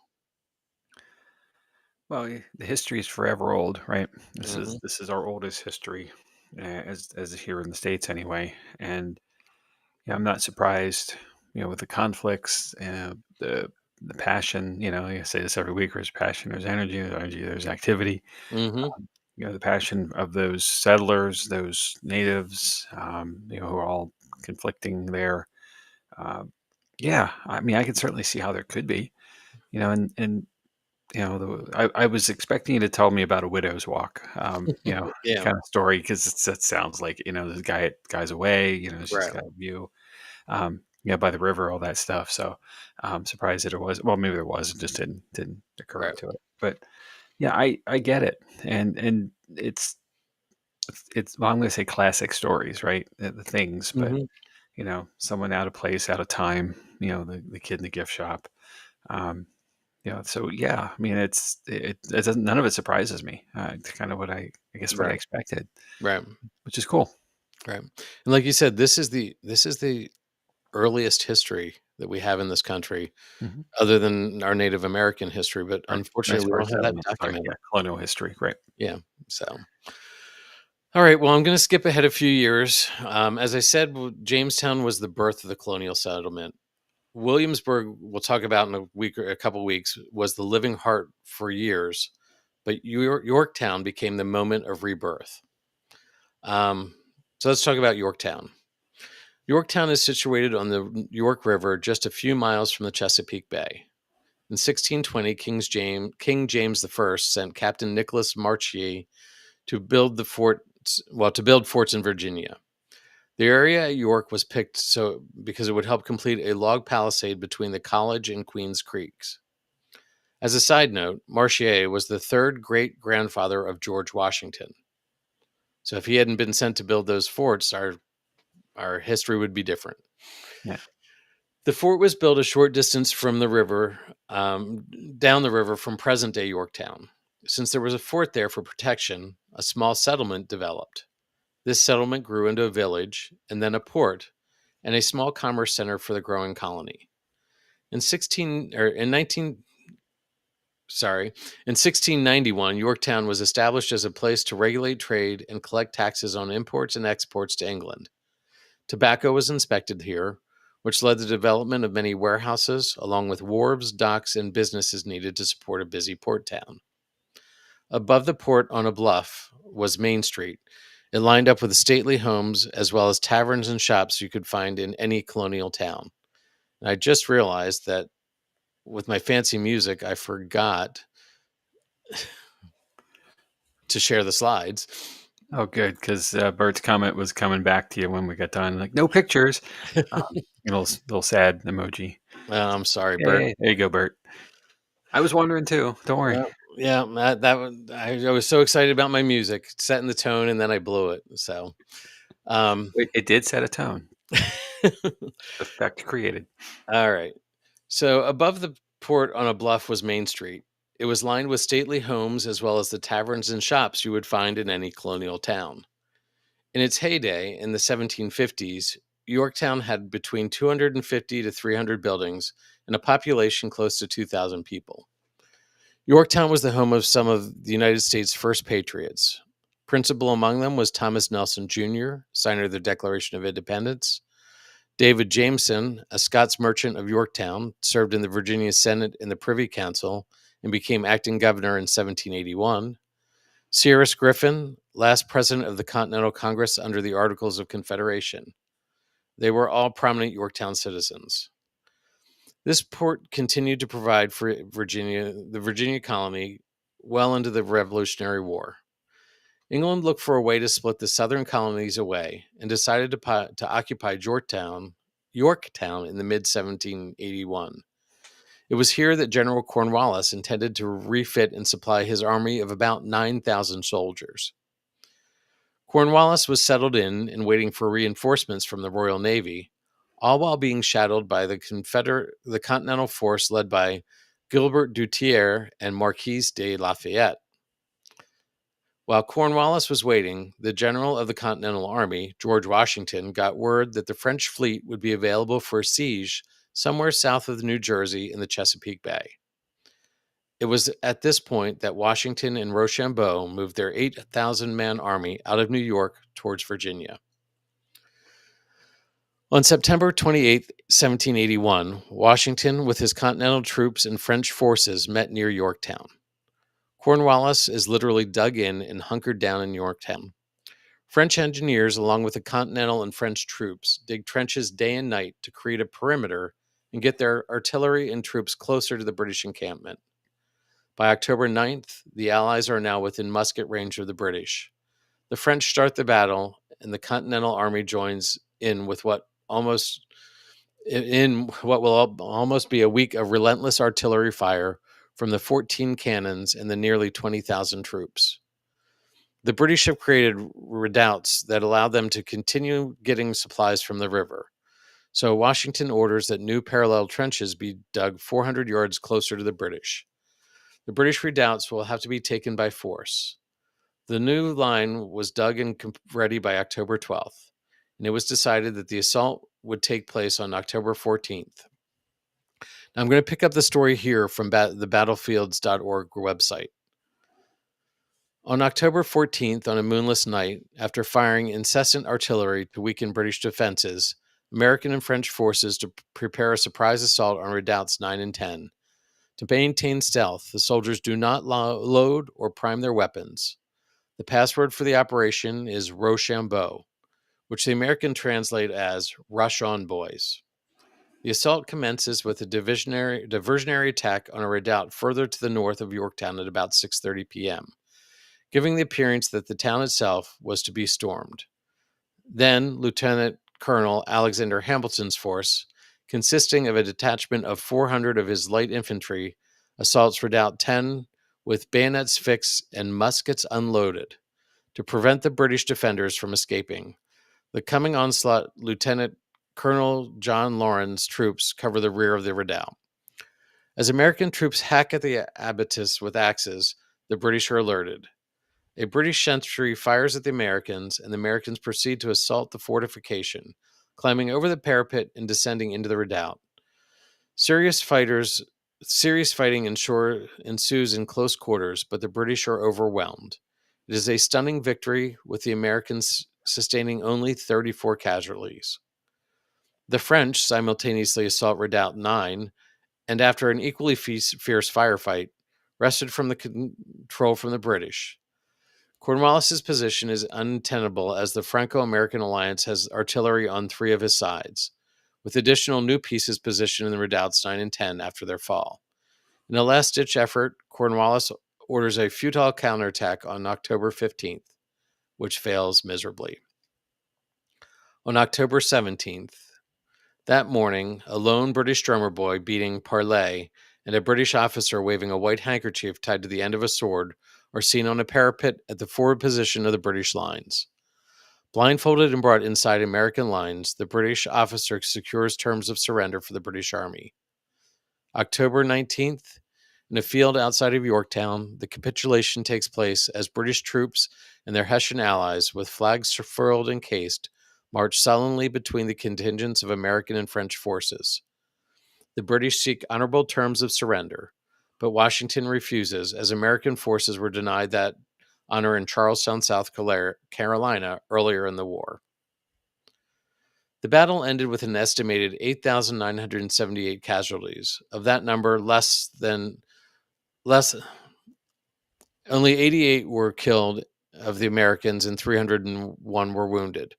[SPEAKER 2] Well, the history is forever old, right? This
[SPEAKER 1] Hmm.
[SPEAKER 2] is this is our oldest history, as here in the states anyway. And yeah, I'm not surprised, with the conflicts and the passion. I say this every week: there's passion, there's energy, there's activity.
[SPEAKER 1] Hmm.
[SPEAKER 2] The passion of those settlers, those natives, who are all conflicting there. Uh, yeah, I mean, I can certainly see how there could be, and I was expecting you to tell me about a widow's walk,
[SPEAKER 1] Yeah.
[SPEAKER 2] kind of story, because that sounds like, the guy's away, she's
[SPEAKER 1] Right.
[SPEAKER 2] got a view, by the river, all that stuff. So I'm surprised that it was. Well, maybe there was, it just didn't occur
[SPEAKER 1] Right.
[SPEAKER 2] to it. But yeah, I get it, and it's well, I'm going to say classic stories, right? The things, but
[SPEAKER 1] Hmm.
[SPEAKER 2] someone out of place, out of time. The kid in the gift shop. Um, so yeah, I mean, it doesn't, none of it surprises me. It's kind of I guess what I
[SPEAKER 1] Right.
[SPEAKER 2] expected,
[SPEAKER 1] Right.
[SPEAKER 2] which is cool.
[SPEAKER 1] Right. And like you said, this is the earliest history that we have in this country,
[SPEAKER 2] Hmm.
[SPEAKER 1] other than our Native American history. But
[SPEAKER 2] Right. As
[SPEAKER 1] unfortunately, we
[SPEAKER 2] far
[SPEAKER 1] don't
[SPEAKER 2] as
[SPEAKER 1] have that
[SPEAKER 2] settlement, sorry,
[SPEAKER 1] documented.
[SPEAKER 2] yeah, colonial history, right?
[SPEAKER 1] Yeah. So, all right. Well, I'm going to skip ahead a few years. As I said, Jamestown was the birth of the colonial settlement. Williamsburg, we'll talk about in a week or a couple weeks, was the living heart for years, but Yorktown became the moment of rebirth. Um, so let's talk about Yorktown. Yorktown is situated on the York River, just a few miles from the Chesapeake Bay. In 1620, King James I sent Captain Nicholas Marchier to build to build forts in Virginia. The area at York was picked because it would help complete a log palisade between the College and Queens Creeks. As a side note, Marchier was the third great grandfather of George Washington. So if he hadn't been sent to build those forts, our history would be different.
[SPEAKER 2] Yeah.
[SPEAKER 1] The fort was built a short distance from the river, down the river from present day Yorktown. Since there was a fort there for protection, a small settlement developed. This settlement grew into a village and then a port and a small commerce center for the growing colony. In 16 or in 19 sorry, in 1691, Yorktown was established as a place to regulate trade and collect taxes on imports and exports to England. Tobacco was inspected here, which led to the development of many warehouses, along with wharves, docks, and businesses needed to support a busy port town. Above the port on a bluff was Main Street. It lined up with stately homes as well as taverns and shops you could find in any colonial town. And I just realized that with my fancy music, I forgot to share the slides.
[SPEAKER 2] Oh, good, because Bert's comment was coming back to you when we got done. Like, no pictures. Little sad emoji.
[SPEAKER 1] I'm sorry, Bert.
[SPEAKER 2] Hey, there you go, Bert. I was wondering too. Don't worry.
[SPEAKER 1] Yeah, I was so excited about my music, setting the tone, and then I blew it. So, um,
[SPEAKER 2] It did set a tone. Effect created.
[SPEAKER 1] all right. So above the port on a bluff was Main Street. It was lined with stately homes as well as the taverns and shops you would find in any colonial town. In its heyday in the 1750s, Yorktown had between 250 to 300 buildings and a population close to 2,000 people. Yorktown was the home of some of the United States' first patriots. Principal among them was Thomas Nelson Jr., signer of the Declaration of Independence. David Jameson, a Scots merchant of Yorktown, served in the Virginia Senate and the Privy Council and became acting governor in 1781. Cyrus Griffin, last president of the Continental Congress under the Articles of Confederation. They were all prominent Yorktown citizens. This port continued to provide for the Virginia colony, well into the Revolutionary War. England looked for a way to split the southern colonies away and decided to occupy Yorktown in the mid 1781. It was here that General Cornwallis intended to refit and supply his army of about 9,000 soldiers. Cornwallis was settled in and waiting for reinforcements from the Royal Navy, all while being shadowed by the Continental Force led by Gilbert du Thier and Marquis de Lafayette. While Cornwallis was waiting, the general of the Continental Army, George Washington, got word that the French fleet would be available for a siege somewhere south of New Jersey in the Chesapeake Bay. It was at this point that Washington and Rochambeau moved their 8,000-man army out of New York towards Virginia. On September 28, 1781, Washington, with his Continental troops and French forces, met near Yorktown. Cornwallis is literally dug in and hunkered down in Yorktown. French engineers, along with the Continental and French troops, dig trenches day and night to create a perimeter and get their artillery and troops closer to the British encampment. By October 9th, the Allies are now within musket range of the British. The French start the battle, and the Continental Army joins in with what will almost be a week of relentless artillery fire from the 14 cannons and the nearly 20,000 troops. The British have created redoubts that allow them to continue getting supplies from the river. So Washington orders that new parallel trenches be dug 400 yards closer to the British. The British redoubts will have to be taken by force. The new line was dug and ready by October 12th, and it was decided that the assault would take place on October 14th. Now, I'm going to pick up the story here from the battlefields.org website. On October 14th, on a moonless night, after firing incessant artillery to weaken British defenses, American and French forces to prepare a surprise assault on redoubts 9 and 10. To maintain stealth, the soldiers do not load or prime their weapons. The password for the operation is Rochambeau, which the Americans translate as "Rush on, boys." The assault commences with a diversionary attack on a redoubt further to the north of Yorktown at about 6:30 p.m., giving the appearance that the town itself was to be stormed. Then Lieutenant Colonel Alexander Hamilton's force, consisting of a detachment of 400 of his light infantry, assaults Redoubt 10 with bayonets fixed and muskets unloaded to prevent the British defenders from escaping. The coming onslaught, Lieutenant Colonel John Lauren's troops cover the rear of the redoubt. As American troops hack at the abattis with axes, the British are alerted. A British sentry fires at the Americans, and the Americans proceed to assault the fortification, climbing over the parapet and descending into the redoubt. Serious fighting ensues in close quarters, but the British are overwhelmed. It is a stunning victory, with the Americans sustaining only 34 casualties. The French simultaneously assault Redoubt 9, and after an equally fierce firefight, wrested from the control from the British. Cornwallis's position is untenable as the Franco-American alliance has artillery on 3 of his sides, with additional new pieces positioned in the redoubts 9 and 10 after their fall. In a last-ditch effort, Cornwallis orders a futile counterattack on October 15th, which fails miserably. On October 17th, that morning, a lone British drummer boy beating parley and a British officer waving a white handkerchief tied to the end of a sword are seen on a parapet at the forward position of the British lines. Blindfolded and brought inside American lines, the British officer secures terms of surrender for the British Army. October 19th, in a field outside of Yorktown, the capitulation takes place as British troops and their Hessian allies, with flags furled and cased, march sullenly between the contingents of American and French forces. The British seek honorable terms of surrender, but Washington refuses, as American forces were denied that honor in Charlestown, South Carolina, earlier in the war. The battle ended with an estimated 8,978 casualties. Of that number, only 88 were killed of the Americans and 301 were wounded.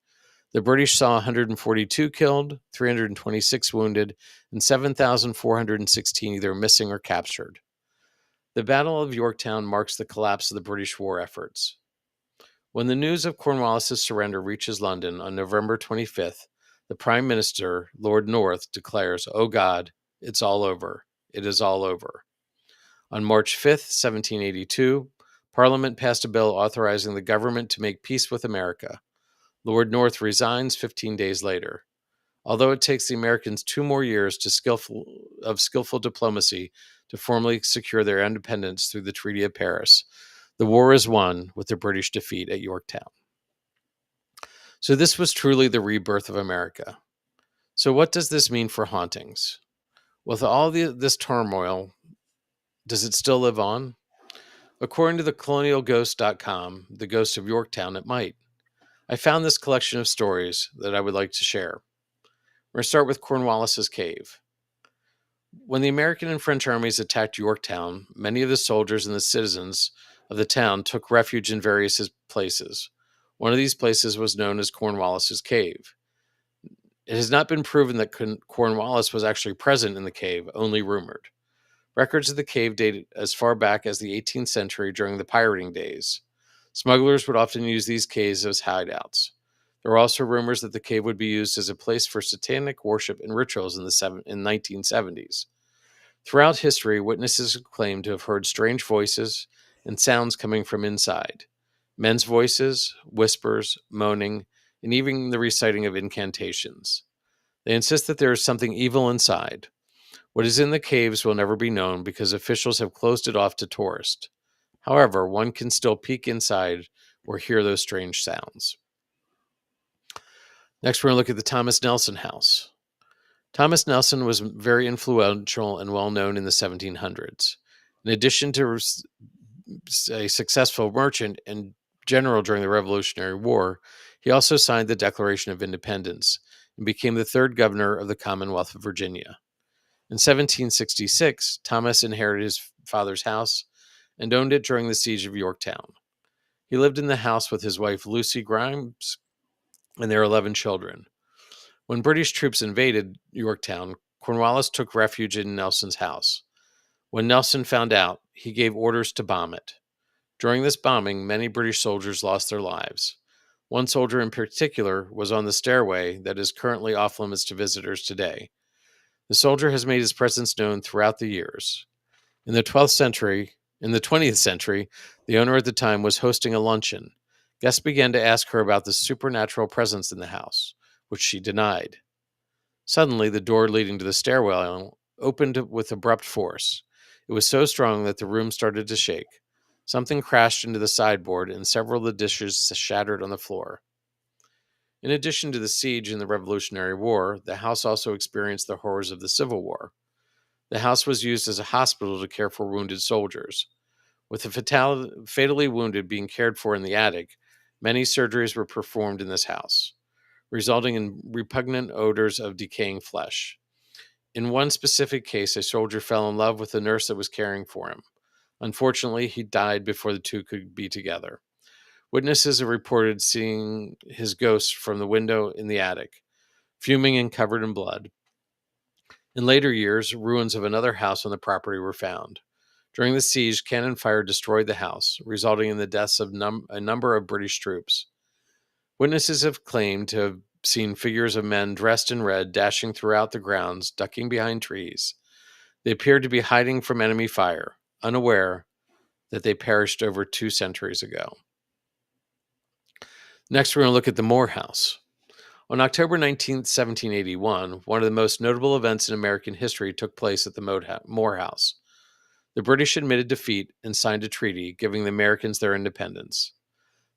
[SPEAKER 1] The British saw 142 killed, 326 wounded, and 7,416 either missing or captured. The Battle of Yorktown marks the collapse of the British war efforts. When the news of Cornwallis's surrender reaches London on November 25th, the Prime Minister, Lord North, declares, "Oh God, it's all over. It is all over." On March 5th, 1782, Parliament passed a bill authorizing the government to make peace with America. Lord North resigns 15 days later. Although it takes the Americans 2 more years of skillful diplomacy to formally secure their independence through the Treaty of Paris, The war is won with the British defeat at Yorktown. So this was truly the rebirth of America. So what does this mean for hauntings? With all this turmoil, does it still live on? According to the colonialghost.com, the ghost of Yorktown, it might. I found this collection of stories that I would like to share. We're going to start with Cornwallis's Cave. When the American and French armies attacked Yorktown, many of the soldiers and the citizens of the town took refuge in various places. One of these places was known as Cornwallis's Cave. It has not been proven that Cornwallis was actually present in the cave, only rumored. Records of the cave date as far back as the 18th century during the pirating days. Smugglers would often use these caves as hideouts. There were also rumors that the cave would be used as a place for satanic worship and rituals in the 1970s. Throughout history, witnesses claim to have heard strange voices and sounds coming from inside. Men's voices, whispers, moaning, and even the reciting of incantations. They insist that there is something evil inside. What is in the caves will never be known because officials have closed it off to tourists. However, one can still peek inside or hear those strange sounds. Next, we're going to look at the Thomas Nelson House. Thomas Nelson was very influential and well known in the 1700s. In addition to a successful merchant and general during the Revolutionary War, he also signed the Declaration of Independence and became the third governor of the Commonwealth of Virginia. In 1766, Thomas inherited his father's house and owned it during the siege of Yorktown. He lived in the house with his wife Lucy Grimes and their 11 children. When British troops invaded Yorktown, Cornwallis took refuge in Nelson's house. When Nelson found out, he gave orders to bomb it. During this bombing, many British soldiers lost their lives. One soldier in particular was on the stairway that is currently off limits to visitors today. The soldier has made his presence known throughout the years. In the 20th century, the owner at the time was hosting a luncheon. Guests began to ask her about the supernatural presence in the house, which she denied. Suddenly, the door leading to the stairwell opened with abrupt force. It was so strong that the room started to shake. Something crashed into the sideboard, and several of the dishes shattered on the floor. In addition to the siege and the Revolutionary War, the house also experienced the horrors of the Civil War. The house was used as a hospital to care for wounded soldiers. With the fatally wounded being cared for in the attic, many surgeries were performed in this house, resulting in repugnant odors of decaying flesh. In one specific case, a soldier fell in love with the nurse that was caring for him. Unfortunately, he died before the two could be together. Witnesses have reported seeing his ghost from the window in the attic, fuming and covered in blood. In later years, ruins of another house on the property were found. During the siege, cannon fire destroyed the house, resulting in the deaths of a number of British troops. Witnesses have claimed to have seen figures of men dressed in red dashing throughout the grounds, ducking behind trees. They appeared to be hiding from enemy fire, unaware that they perished over 2 centuries ago. Next, we're going to look at the Moore House. On October 19, 1781, one of the most notable events in American history took place at the Moore House. The British admitted defeat and signed a treaty giving the Americans their independence.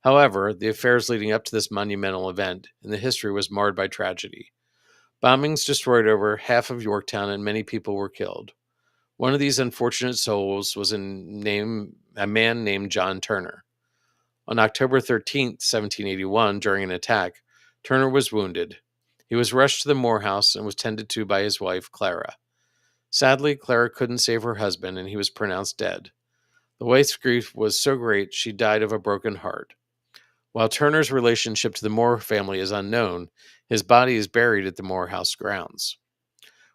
[SPEAKER 1] However, the affairs leading up to this monumental event in the history was marred by tragedy. Bombings destroyed over half of Yorktown and many people were killed. One of these unfortunate souls was a man named John Turner. On October 13, 1781, during an attack, Turner was wounded. He was rushed to the Moore House and was tended to by his wife, Clara. Sadly, Clara couldn't save her husband, and he was pronounced dead. The wife's grief was so great she died of a broken heart. While Turner's relationship to the Moore family is unknown, his body is buried at the Moore House grounds.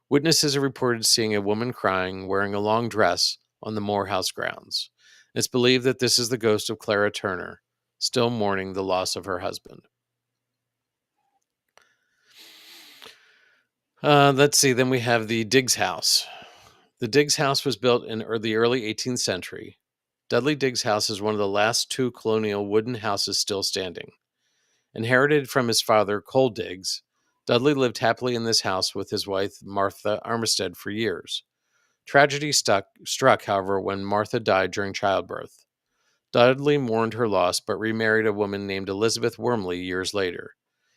[SPEAKER 1] Witnesses have reported seeing a woman crying, wearing a long dress, on the Moore House grounds. It's believed that this is the ghost of Clara Turner, still mourning the loss of her husband. Let's see, then we have the Diggs House. The Diggs House was built in the early 18th century. Dudley Diggs House is one of the last 2 colonial wooden houses still standing. Inherited from his father, Cole Diggs, Dudley lived happily in this house with his wife, Martha Armistead, for years. Tragedy struck, however, when Martha died during childbirth. Dudley mourned her loss but remarried a woman named Elizabeth Wormley years later.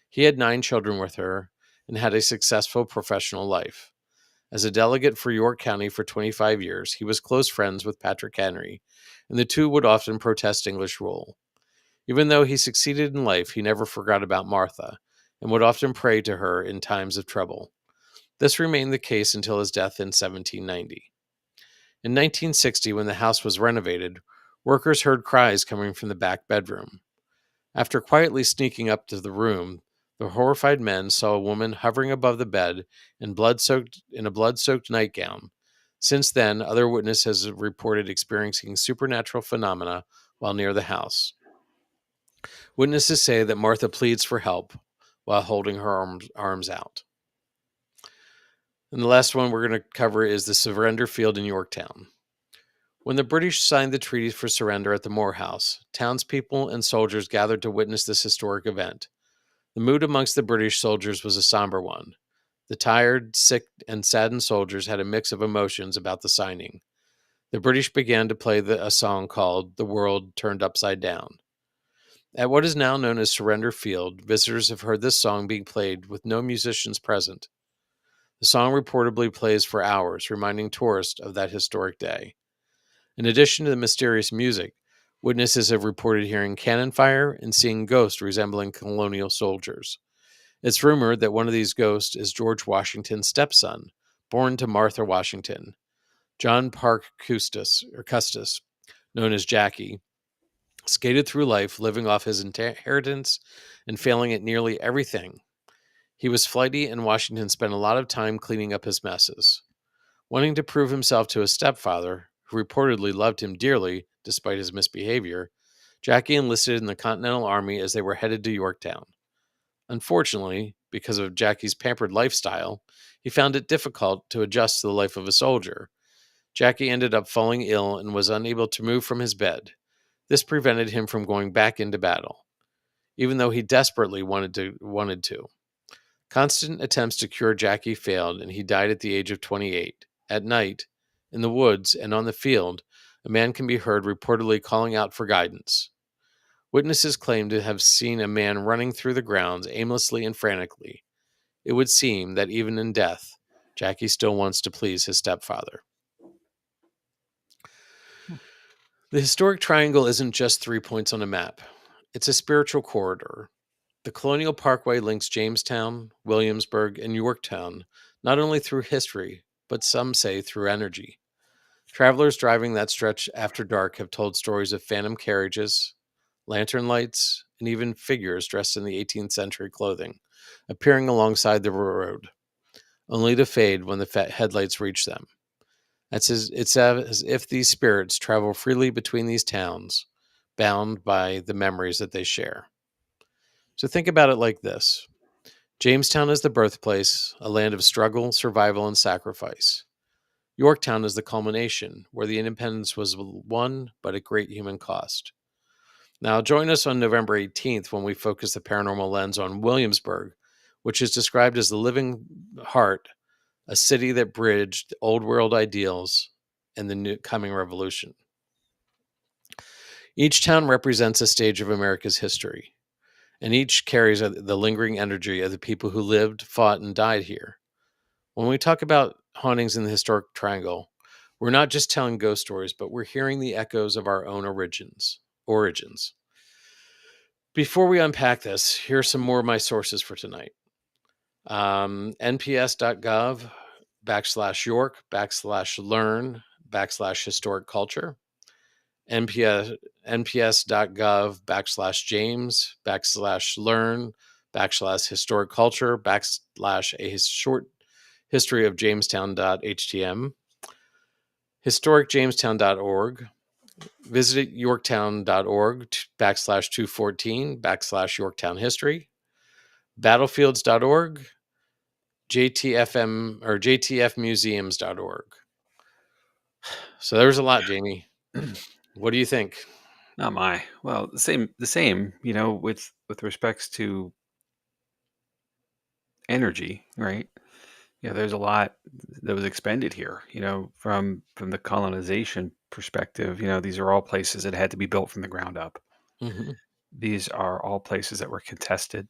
[SPEAKER 1] He had 9 children with her and had a successful professional life. As a delegate for York County for 25 years, he was close friends with Patrick Henry, and the two would often protest English rule. Even though he succeeded in life, he never forgot about Martha, and would often pray to her in times of trouble. This remained the case until his death in 1790. In 1960, when the house was renovated, workers heard cries coming from the back bedroom. After quietly sneaking up to the room, the horrified men saw a woman hovering above the bed in a blood-soaked nightgown. Since then, other witnesses have reported experiencing supernatural phenomena while near the house. Witnesses say that Martha pleads for help while holding her arms out. And the last one we're going to cover is the surrender field in Yorktown. When the British signed the treaty for surrender at the Moore House, townspeople and soldiers gathered to witness this historic event. The mood amongst the British soldiers was a somber one. The tired, sick, and saddened soldiers had a mix of emotions about the signing. The British began to play a song called "The World Turned Upside Down." At what is now known as Surrender Field, visitors have heard this song being played with no musicians present. The song reportedly plays for hours, reminding tourists of that historic day. In addition to the mysterious music, witnesses have reported hearing cannon fire and seeing ghosts resembling colonial soldiers. It's rumored that one of these ghosts is George Washington's stepson, born to Martha Washington. John Parke Custis, known as Jackie, skated through life living off his inheritance and failing at nearly everything. He was flighty, and Washington spent a lot of time cleaning up his messes. Wanting to prove himself to his stepfather, who reportedly loved him dearly despite his misbehavior, Jackie enlisted in the Continental Army as they were headed to Yorktown. Unfortunately, because of Jackie's pampered lifestyle, he found it difficult to adjust to the life of a soldier. Jackie ended up falling ill and was unable to move from his bed. This prevented him from going back into battle, even though he desperately wanted to. Constant attempts to cure Jackie failed, and he died at the age of 28. At night, in the woods and on the field, a man can be heard reportedly calling out for guidance. Witnesses claim to have seen a man running through the grounds aimlessly and frantically. It would seem that even in death, Jackie still wants to please his stepfather. The historic triangle isn't just 3 points on a map. It's a spiritual corridor. The Colonial Parkway links Jamestown, Williamsburg, and Yorktown not only through history, but some say through energy. Travelers driving that stretch after dark have told stories of phantom carriages, lantern lights, and even figures dressed in the 18th century clothing appearing alongside the road, only to fade when the headlights reach them. It's as if these spirits travel freely between these towns, bound by the memories that they share. So think about it like this. Jamestown is the birthplace, a land of struggle, survival, and sacrifice. Yorktown is the culmination, where the independence was won, but at great human cost. Now, join us on November 18th when we focus the paranormal lens on Williamsburg, which is described as the living heart, a city that bridged old world ideals and the new coming revolution. Each town represents a stage of America's history, and each carries the lingering energy of the people who lived, fought, and died here. When we talk about hauntings in the historic triangle, we're not just telling ghost stories, but we're hearing the echoes of our own origins. Before we unpack this, here are some more of my sources for tonight. nps.gov/York/learn/historic culture, nps.gov/James/learn/historic culture /a short history of Jamestown.htm, historicjamestown.org, visit yorktown.org /214 /Yorktown history, battlefields.org, JTFM or JTFmuseums.org. So there's a lot, Jamie. What do you think?
[SPEAKER 2] Not my. Well, the same, with respects to energy, right? there's a lot that was expended here, from the colonization perspective. These are all places that had to be built from the ground up.
[SPEAKER 1] Hmm.
[SPEAKER 2] These are all places that were contested.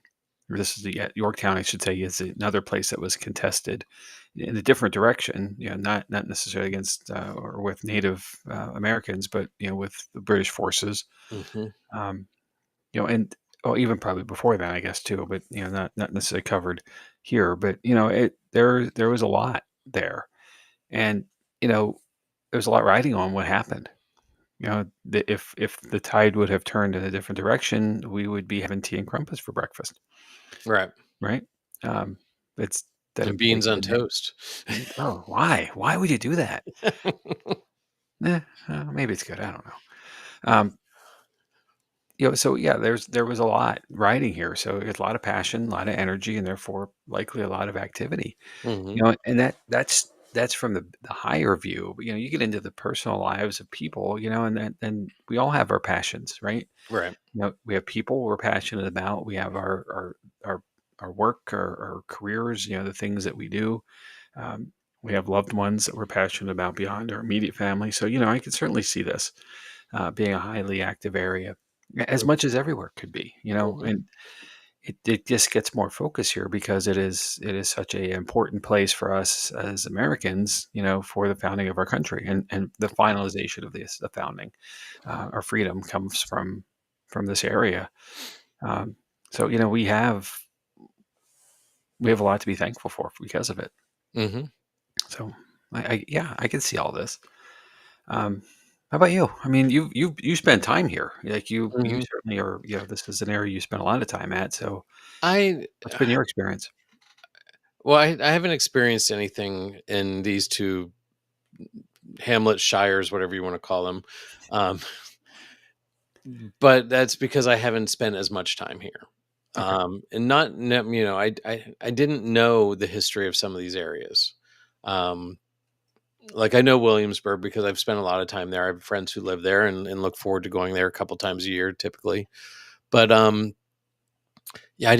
[SPEAKER 2] This is Yorktown, I should say, is another place that was contested in a different direction. Not necessarily against or with Native Americans, but with the British forces.
[SPEAKER 1] Hmm.
[SPEAKER 2] Um, and even probably before that, I guess too, but not necessarily covered here. But there was a lot there, and you know there's a lot riding on what happened. If the tide would have turned in a different direction, we would be having tea and crumpets for breakfast,
[SPEAKER 1] Right.
[SPEAKER 2] right? Um, it's
[SPEAKER 1] And
[SPEAKER 2] then
[SPEAKER 1] beans on toast.
[SPEAKER 2] oh, why? Why would you do that? Eh, maybe it's good. I don't know. Um, so yeah, there was a lot riding here. So it's a lot of passion, a lot of energy, and therefore likely a lot of activity.
[SPEAKER 1] Hmm.
[SPEAKER 2] And that's from the higher view. But, you get into the personal lives of people, and we all have our passions, right?
[SPEAKER 1] Right.
[SPEAKER 2] We have people we're passionate about. We have our our work, our careers, the things that we do. Um, we have loved ones that we're passionate about beyond our immediate family. So, I can certainly see this being a highly active area, as much as everywhere could be,
[SPEAKER 1] Hmm.
[SPEAKER 2] and it just gets more focus here because it is such a important place for us as Americans, for the founding of our country and the finalization of the founding. Our freedom comes from this area. Um, so we have a lot to be thankful for because of it.
[SPEAKER 1] Hmm.
[SPEAKER 2] So yeah, I can see all this. Um, how about you? I mean, you spend time here. Like you
[SPEAKER 1] Hmm.
[SPEAKER 2] certainly are. This is an area you spend a lot of time at. So
[SPEAKER 1] I
[SPEAKER 2] what's been your experience?
[SPEAKER 1] well, I haven't experienced anything in these two Hamlet shires, whatever you want to call them, um, but that's because I haven't spent as much time here.
[SPEAKER 2] Okay.
[SPEAKER 1] And not, I didn't know the history of some of these areas. Um, like I know Williamsburg because I've spent a lot of time there. I have friends who live there and look forward to going there a couple times a year, typically. But yeah,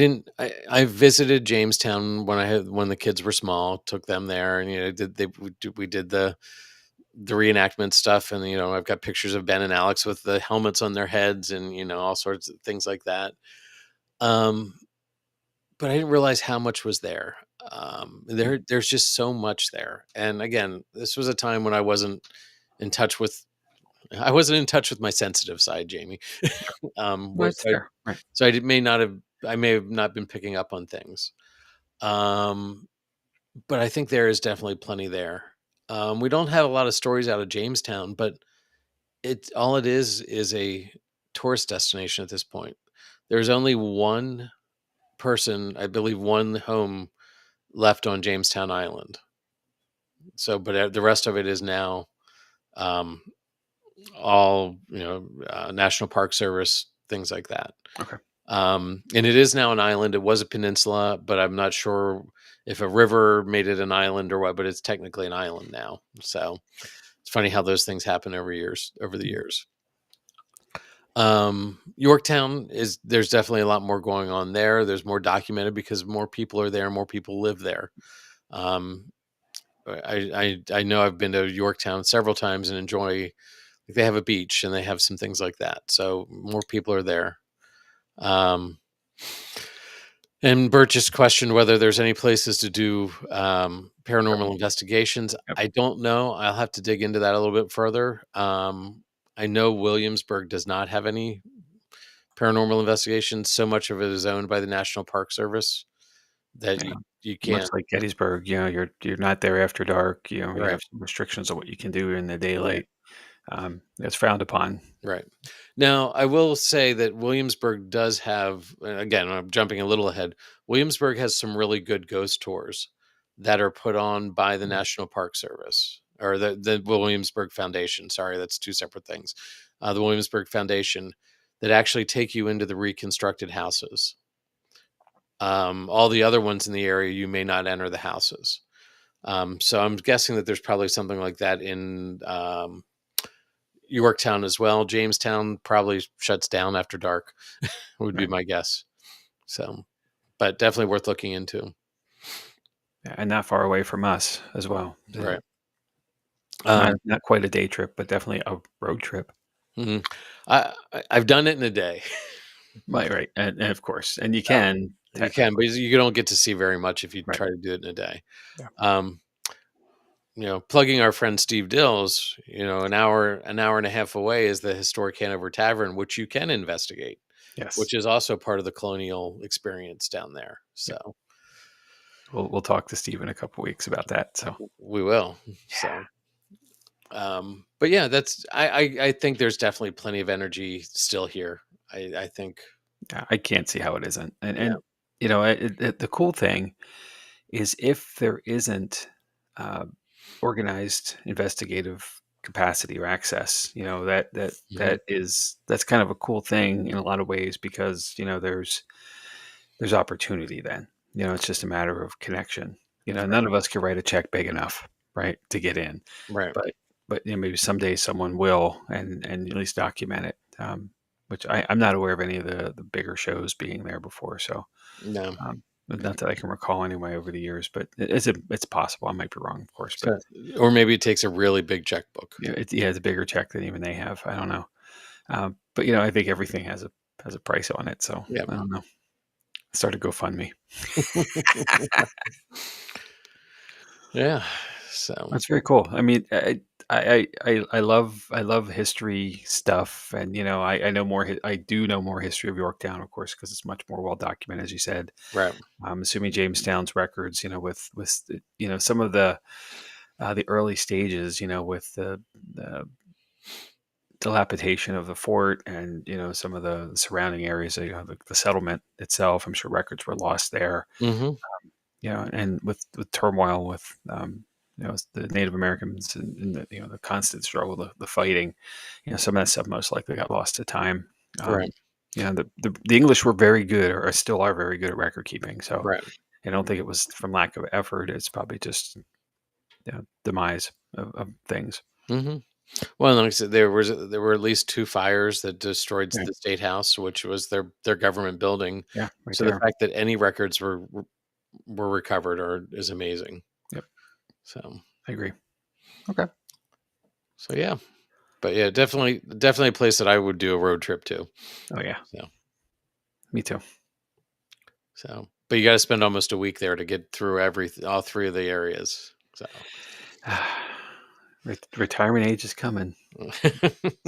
[SPEAKER 1] I visited Jamestown when the kids were small. Took them there, and we did the reenactment stuff, and I've got pictures of Ben and Alex with the helmets on their heads, and all sorts of things like that. Um, but I didn't realize how much was there. There's just so much there, and again, this was a time when in touch with I wasn't in touch with my sensitive side, Jamie.
[SPEAKER 2] Well,
[SPEAKER 1] Was
[SPEAKER 2] it's fair, right?
[SPEAKER 1] so I may have not been picking up on things. Um, but I think there is definitely plenty there. We don't have a lot of stories out of Jamestown, but it is a tourist destination at this point. There's only one person, I believe, one home left on Jamestown Island. So, but the rest of it is now um, all National Park Service, things like that.
[SPEAKER 2] Okay.
[SPEAKER 1] And it is now an island. It was a peninsula, but I'm not sure if a river made it an island or what. But it's technically an island now. So it's funny how those things happen over the
[SPEAKER 2] Mm,
[SPEAKER 1] years. Yorktown is there's definitely a lot more going on there. There's more documented because more people are there, more people live there. Um, I know I've been to Yorktown several times and enjoy. Like they have a beach and they have some things like that, so more people are there. Um, and Bert just questioned whether there's any places to do paranormal investigations.
[SPEAKER 2] yep.
[SPEAKER 1] I don't know. I'll have to dig into that a little bit further. I know Williamsburg does not have any paranormal investigations. So much of it is owned by the National Park Service that
[SPEAKER 2] Yeah.
[SPEAKER 1] you
[SPEAKER 2] Much
[SPEAKER 1] can't.
[SPEAKER 2] like Gettysburg, you're not there after dark. You
[SPEAKER 1] Right,
[SPEAKER 2] have some restrictions on what you can do in the
[SPEAKER 1] right,
[SPEAKER 2] daylight. It's frowned upon.
[SPEAKER 1] right. Now, I will say that Williamsburg does have, and again, I'm jumping a little ahead. Williamsburg has some really good ghost tours that are put on by the
[SPEAKER 2] Mm,
[SPEAKER 1] National Park Service or the Williamsburg Foundation. Sorry, that's two separate things. The Williamsburg Foundation that actually take you into the reconstructed houses. All the other ones in the area, you may not enter the houses. So I'm guessing that there's probably something like that in Yorktown as well. Jamestown probably shuts down after dark, would be
[SPEAKER 2] right.
[SPEAKER 1] my guess. So, but definitely worth looking into.
[SPEAKER 2] and not far away from us as well.
[SPEAKER 1] Right.
[SPEAKER 2] Not quite a day trip, but definitely a road trip.
[SPEAKER 1] Mhm. I've done it in a day.
[SPEAKER 2] Right, and of course, and you
[SPEAKER 1] So,
[SPEAKER 2] can
[SPEAKER 1] you can, but
[SPEAKER 2] technically,
[SPEAKER 1] you don't get to see very much if you
[SPEAKER 2] right?
[SPEAKER 1] try to do it in a day.
[SPEAKER 2] Yeah.
[SPEAKER 1] Um, plugging our friend Steve Dills, an hour and a half away is the historic Hanover Tavern, which you can investigate,
[SPEAKER 2] Yes.
[SPEAKER 1] which is also part of the colonial experience down there.
[SPEAKER 2] Yeah.
[SPEAKER 1] So
[SPEAKER 2] We'll talk to Steve in a couple weeks about that. So
[SPEAKER 1] we will.
[SPEAKER 2] yeah,
[SPEAKER 1] So, but yeah, I think there's definitely plenty of energy still here. I think,
[SPEAKER 2] yeah, I can't see how it isn't.
[SPEAKER 1] yeah.
[SPEAKER 2] The cool thing is if there isn't uh, organized investigative capacity or access,
[SPEAKER 1] Mhm.
[SPEAKER 2] that's kind of a cool thing in a lot of ways because there's opportunity then. It's just a matter of connection.
[SPEAKER 1] Right.
[SPEAKER 2] None of us can write a check big enough, right, to get in.
[SPEAKER 1] Right.
[SPEAKER 2] But maybe someday someone will and at least document it. Which I'm not aware of any of the bigger shows being there before. So
[SPEAKER 1] No.
[SPEAKER 2] not that I can recall anyway over the years, but it's possible. I might be wrong, of course, but
[SPEAKER 1] So, or maybe it takes a really big checkbook.
[SPEAKER 2] it's a bigger check than even they have. I don't know. But I think everything has a price on it. So
[SPEAKER 1] Yeah.
[SPEAKER 2] I don't know. Start a GoFundMe.
[SPEAKER 1] Yeah. So,
[SPEAKER 2] That's very cool. I mean, I love history stuff, and I know more. I do know more history of Yorktown, of course, because it's much more well documented, as you said.
[SPEAKER 1] right.
[SPEAKER 2] I'm assuming Jamestown's records, some of the early stages, with the dilapidation of the fort and some of the surrounding areas, the settlement itself. I'm sure records were lost there,
[SPEAKER 1] Mhm.
[SPEAKER 2] and with turmoil with the Native Americans and the constant struggle, the fighting, some of that stuff most likely got lost to time.
[SPEAKER 1] Right.
[SPEAKER 2] Um, the English were very good, or still are very good at record keeping. So
[SPEAKER 1] Right.
[SPEAKER 2] I don't think it was from lack of effort. It's probably just demise of things.
[SPEAKER 1] Mhm. Well, like I said, there were at least 2 fires that destroyed
[SPEAKER 2] Yeah,
[SPEAKER 1] the state house, which was their government building.
[SPEAKER 2] yeah, right
[SPEAKER 1] So the
[SPEAKER 2] there.
[SPEAKER 1] fact that any records were recovered is amazing.
[SPEAKER 2] Yep,
[SPEAKER 1] So
[SPEAKER 2] I agree. Okay.
[SPEAKER 1] so yeah. But yeah, definitely a place that I would do a road trip to.
[SPEAKER 2] Oh yeah,
[SPEAKER 1] So
[SPEAKER 2] me too.
[SPEAKER 1] but you gotta spend almost a week there to get through all 3 of the areas. So
[SPEAKER 2] Retirement age is coming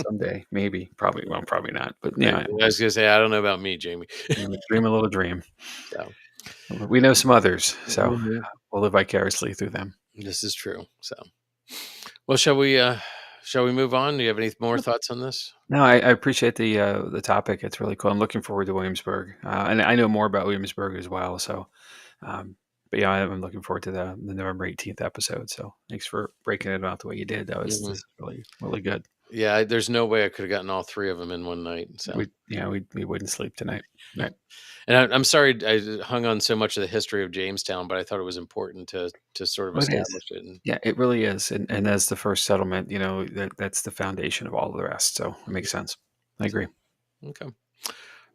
[SPEAKER 2] someday, maybe, probably. Well, probably not, but
[SPEAKER 1] I
[SPEAKER 2] yeah,
[SPEAKER 1] I was gonna say, I don't know about me, Jamie.
[SPEAKER 2] dream a little dream.
[SPEAKER 1] So,
[SPEAKER 2] We know some others, so
[SPEAKER 1] mhm,
[SPEAKER 2] we'll live vicariously through them.
[SPEAKER 1] this is true. So, well, shall we move on? Do you have any more thoughts on this?
[SPEAKER 2] No, I appreciate the topic. It's really cool. I'm looking forward to Williamsburg, and I know more about Williamsburg as well. So, um, but yeah, I'm looking forward to the November 18th episode. So, thanks for breaking it out the way you did. This
[SPEAKER 1] Mhm.
[SPEAKER 2] is really really good.
[SPEAKER 1] Yeah, there's no way I could have gotten all 3 of them in one night, so
[SPEAKER 2] We wouldn't sleep tonight. Right.
[SPEAKER 1] and I'm sorry I hung on so much of the history of Jamestown, but I thought it was important to sort of
[SPEAKER 2] Oh, it is.
[SPEAKER 1] establish it and
[SPEAKER 2] Yeah, it really is. And as the first settlement, that's the foundation of all of the rest. So it makes sense. I agree.
[SPEAKER 1] okay.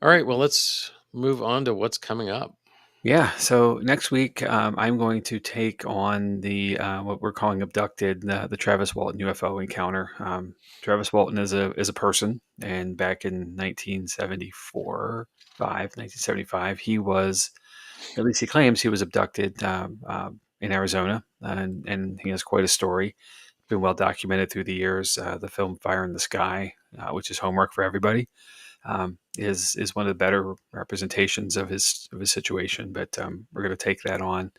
[SPEAKER 1] Alright, well, let's move on to what's coming up.
[SPEAKER 2] Yeah. So next week, I'm going to take on the what we're calling abducted, the Travis Walton UFO encounter. Travis Walton is a person, and back in 1975, he was, at least he claims, he was abducted in Arizona, and he has quite a story. Been well documented through the years. The film Fire in the Sky, which is homework for everybody, is one of the better representations of his situation. But we're going to take that on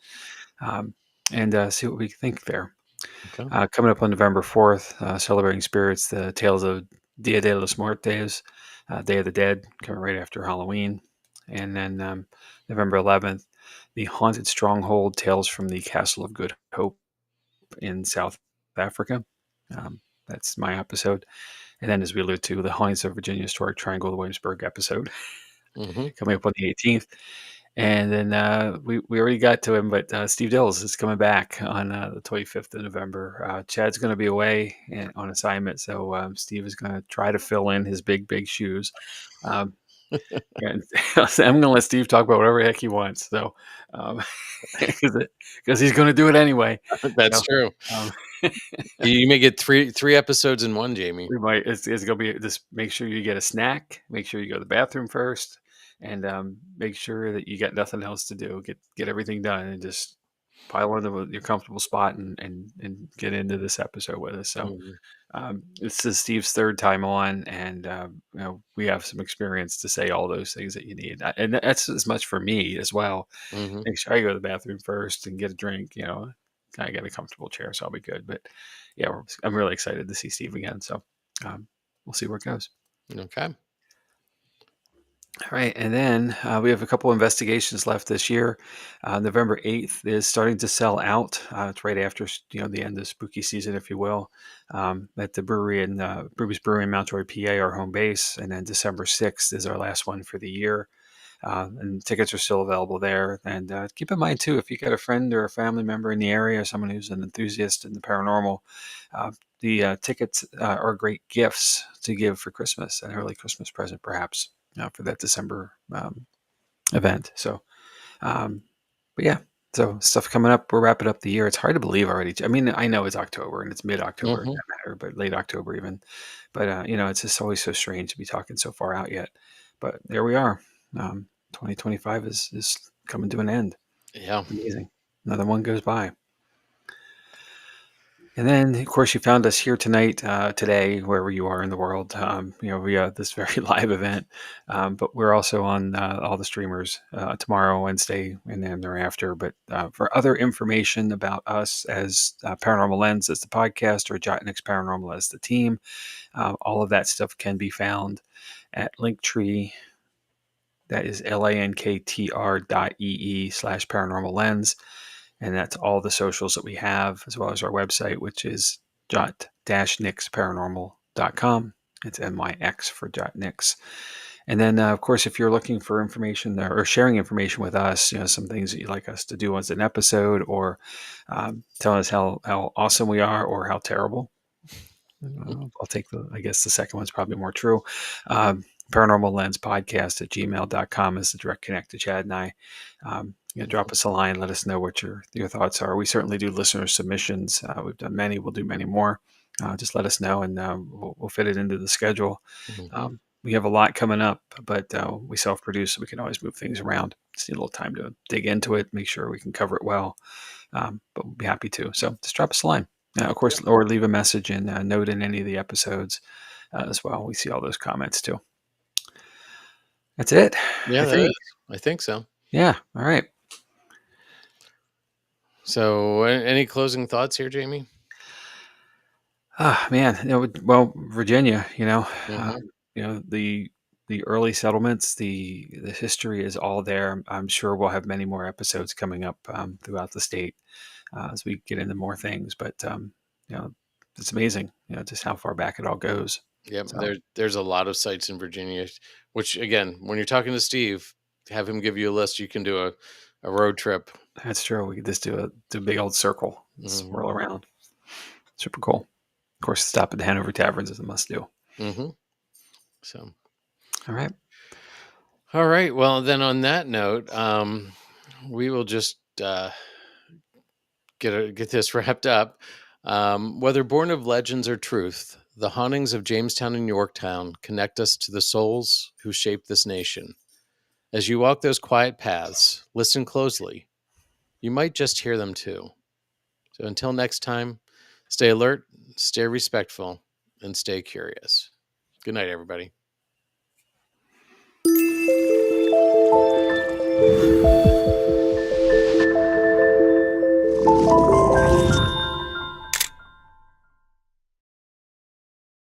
[SPEAKER 2] and see what we think there.
[SPEAKER 1] Okay.
[SPEAKER 2] Coming up on November 4th, celebrating spirits, the Tales of Dia de los Muertos, Day of the Dead, coming right after Halloween. And then November 11th, the Haunted Stronghold, Tales from the Castle of Good Hope in South Africa. Um, that's my episode. And then, as we alluded to, the Hauntings of Virginia Historic Triangle, the Williamsburg episode,
[SPEAKER 1] Mhm.
[SPEAKER 2] coming up on the 18th. And then we already got to him, but Steve Dills is coming back on the 25th of November. Chad's going to be away on assignment, so Steve is going to try to fill in his big shoes. Um, And I'm going to let Steve talk about whatever the heck he wants. So, um, because he's going to do it anyway.
[SPEAKER 1] That's
[SPEAKER 2] So,
[SPEAKER 1] true.
[SPEAKER 2] um,
[SPEAKER 1] You may get three episodes in one, Jamie.
[SPEAKER 2] we might. It's going to be just make sure you get a snack. Make sure you go to the bathroom first, and make sure that you got nothing else to do. Get everything done, and just pile into your comfortable spot and get into this episode with us. So.
[SPEAKER 1] Mhm.
[SPEAKER 2] This is Steve's third time on, and we have some experience to say all those things that you need, and that's as much for me as well.
[SPEAKER 1] Mhm.
[SPEAKER 2] Make sure I go to the bathroom first and get a drink. I get a comfortable chair, so I'll be good. But yeah, I'm really excited to see Steve again. So um, we'll see where it goes.
[SPEAKER 1] Okay.
[SPEAKER 2] All right, and then we have a couple investigations left this year. November 8th is starting to sell out. It's right after the end of spooky season, if you will, at the brewery in Brewery's Brewery in Mount Joy, PA, our home base. And then December 6th is our last one for the year. And tickets are still available there. And keep in mind, too, if you got a friend or a family member in the area, or someone who's an enthusiast in the paranormal, the tickets are great gifts to give for Christmas, an early Christmas present, perhaps, for that December event. So, um, but yeah, so stuff coming up. We're wrapping up the year. It's hard to believe already. I mean, I know it's October and it's mid-October,
[SPEAKER 1] Mhm.
[SPEAKER 2] that matter, but late October even. But it's just always so strange to be talking so far out yet. But there we are. 2025 is coming to an end.
[SPEAKER 1] Yeah.
[SPEAKER 2] It's amazing. Another one goes by. And then, of course, you found us here tonight, today, wherever you are in the world. We have this very live event, but we're also on all the streamers tomorrow, Wednesday, and then thereafter. But for other information about us as Paranormal Lens as the podcast or Jott-Nyx Paranormal as the team, all of that stuff can be found at Linktree. That is linktr.ee/paranormal lens. And that's all the socials that we have, as well as our website, which is jott-nyxparanormal.com. It's NYX for Jott-Nyx. And then, of course, if you're looking for information or sharing information with us, some things that you'd like us to do as an episode, or telling us how awesome we are or how terrible, I'll take I guess the second one's probably more true. Paranormal Lens Podcast at gmail.com is the direct connect to Chad and I. Drop us a line, let us know what your thoughts are. We certainly do listener submissions. We've done many, we'll do many more. Just let us know, and we'll fit it into the schedule.
[SPEAKER 1] Mhm.
[SPEAKER 2] We have a lot coming up, but we self-produce, so we can always move things around. Just need a little time to dig into it, make sure we can cover it well. But we'll be happy to. So just drop us a line. Of course, or leave a message and note in any of the episodes as well. We see all those comments too. That's it,
[SPEAKER 1] Yeah,
[SPEAKER 2] I
[SPEAKER 1] that
[SPEAKER 2] think.
[SPEAKER 1] is. I think so.
[SPEAKER 2] Yeah. All right.
[SPEAKER 1] So, any closing thoughts here, Jamie?
[SPEAKER 2] Ah, man. Well, Virginia.
[SPEAKER 1] Mhm.
[SPEAKER 2] The early settlements, the history is all there. I'm sure we'll have many more episodes coming up throughout the state as we get into more things. But you know, it's amazing. Just how far back it all goes.
[SPEAKER 1] Yep.
[SPEAKER 2] So
[SPEAKER 1] There's a lot of sites in Virginia, which again, when you're talking to Steve, have him give you a list. You can do a road trip.
[SPEAKER 2] that's true. We could just do a big old circle,
[SPEAKER 1] Mhm.
[SPEAKER 2] swirl around. Super cool. Of course, stop at the Hanover Taverns is a must do.
[SPEAKER 1] Mhm. So,
[SPEAKER 2] All right.
[SPEAKER 1] all right. Well, then on that note, we will just get this wrapped up. Whether born of legends or truth, the hauntings of Jamestown and Yorktown connect us to the souls who shaped this nation. As you walk those quiet paths, listen closely. You might just hear them too. So until next time, stay alert, stay respectful, and stay curious. Good night, everybody.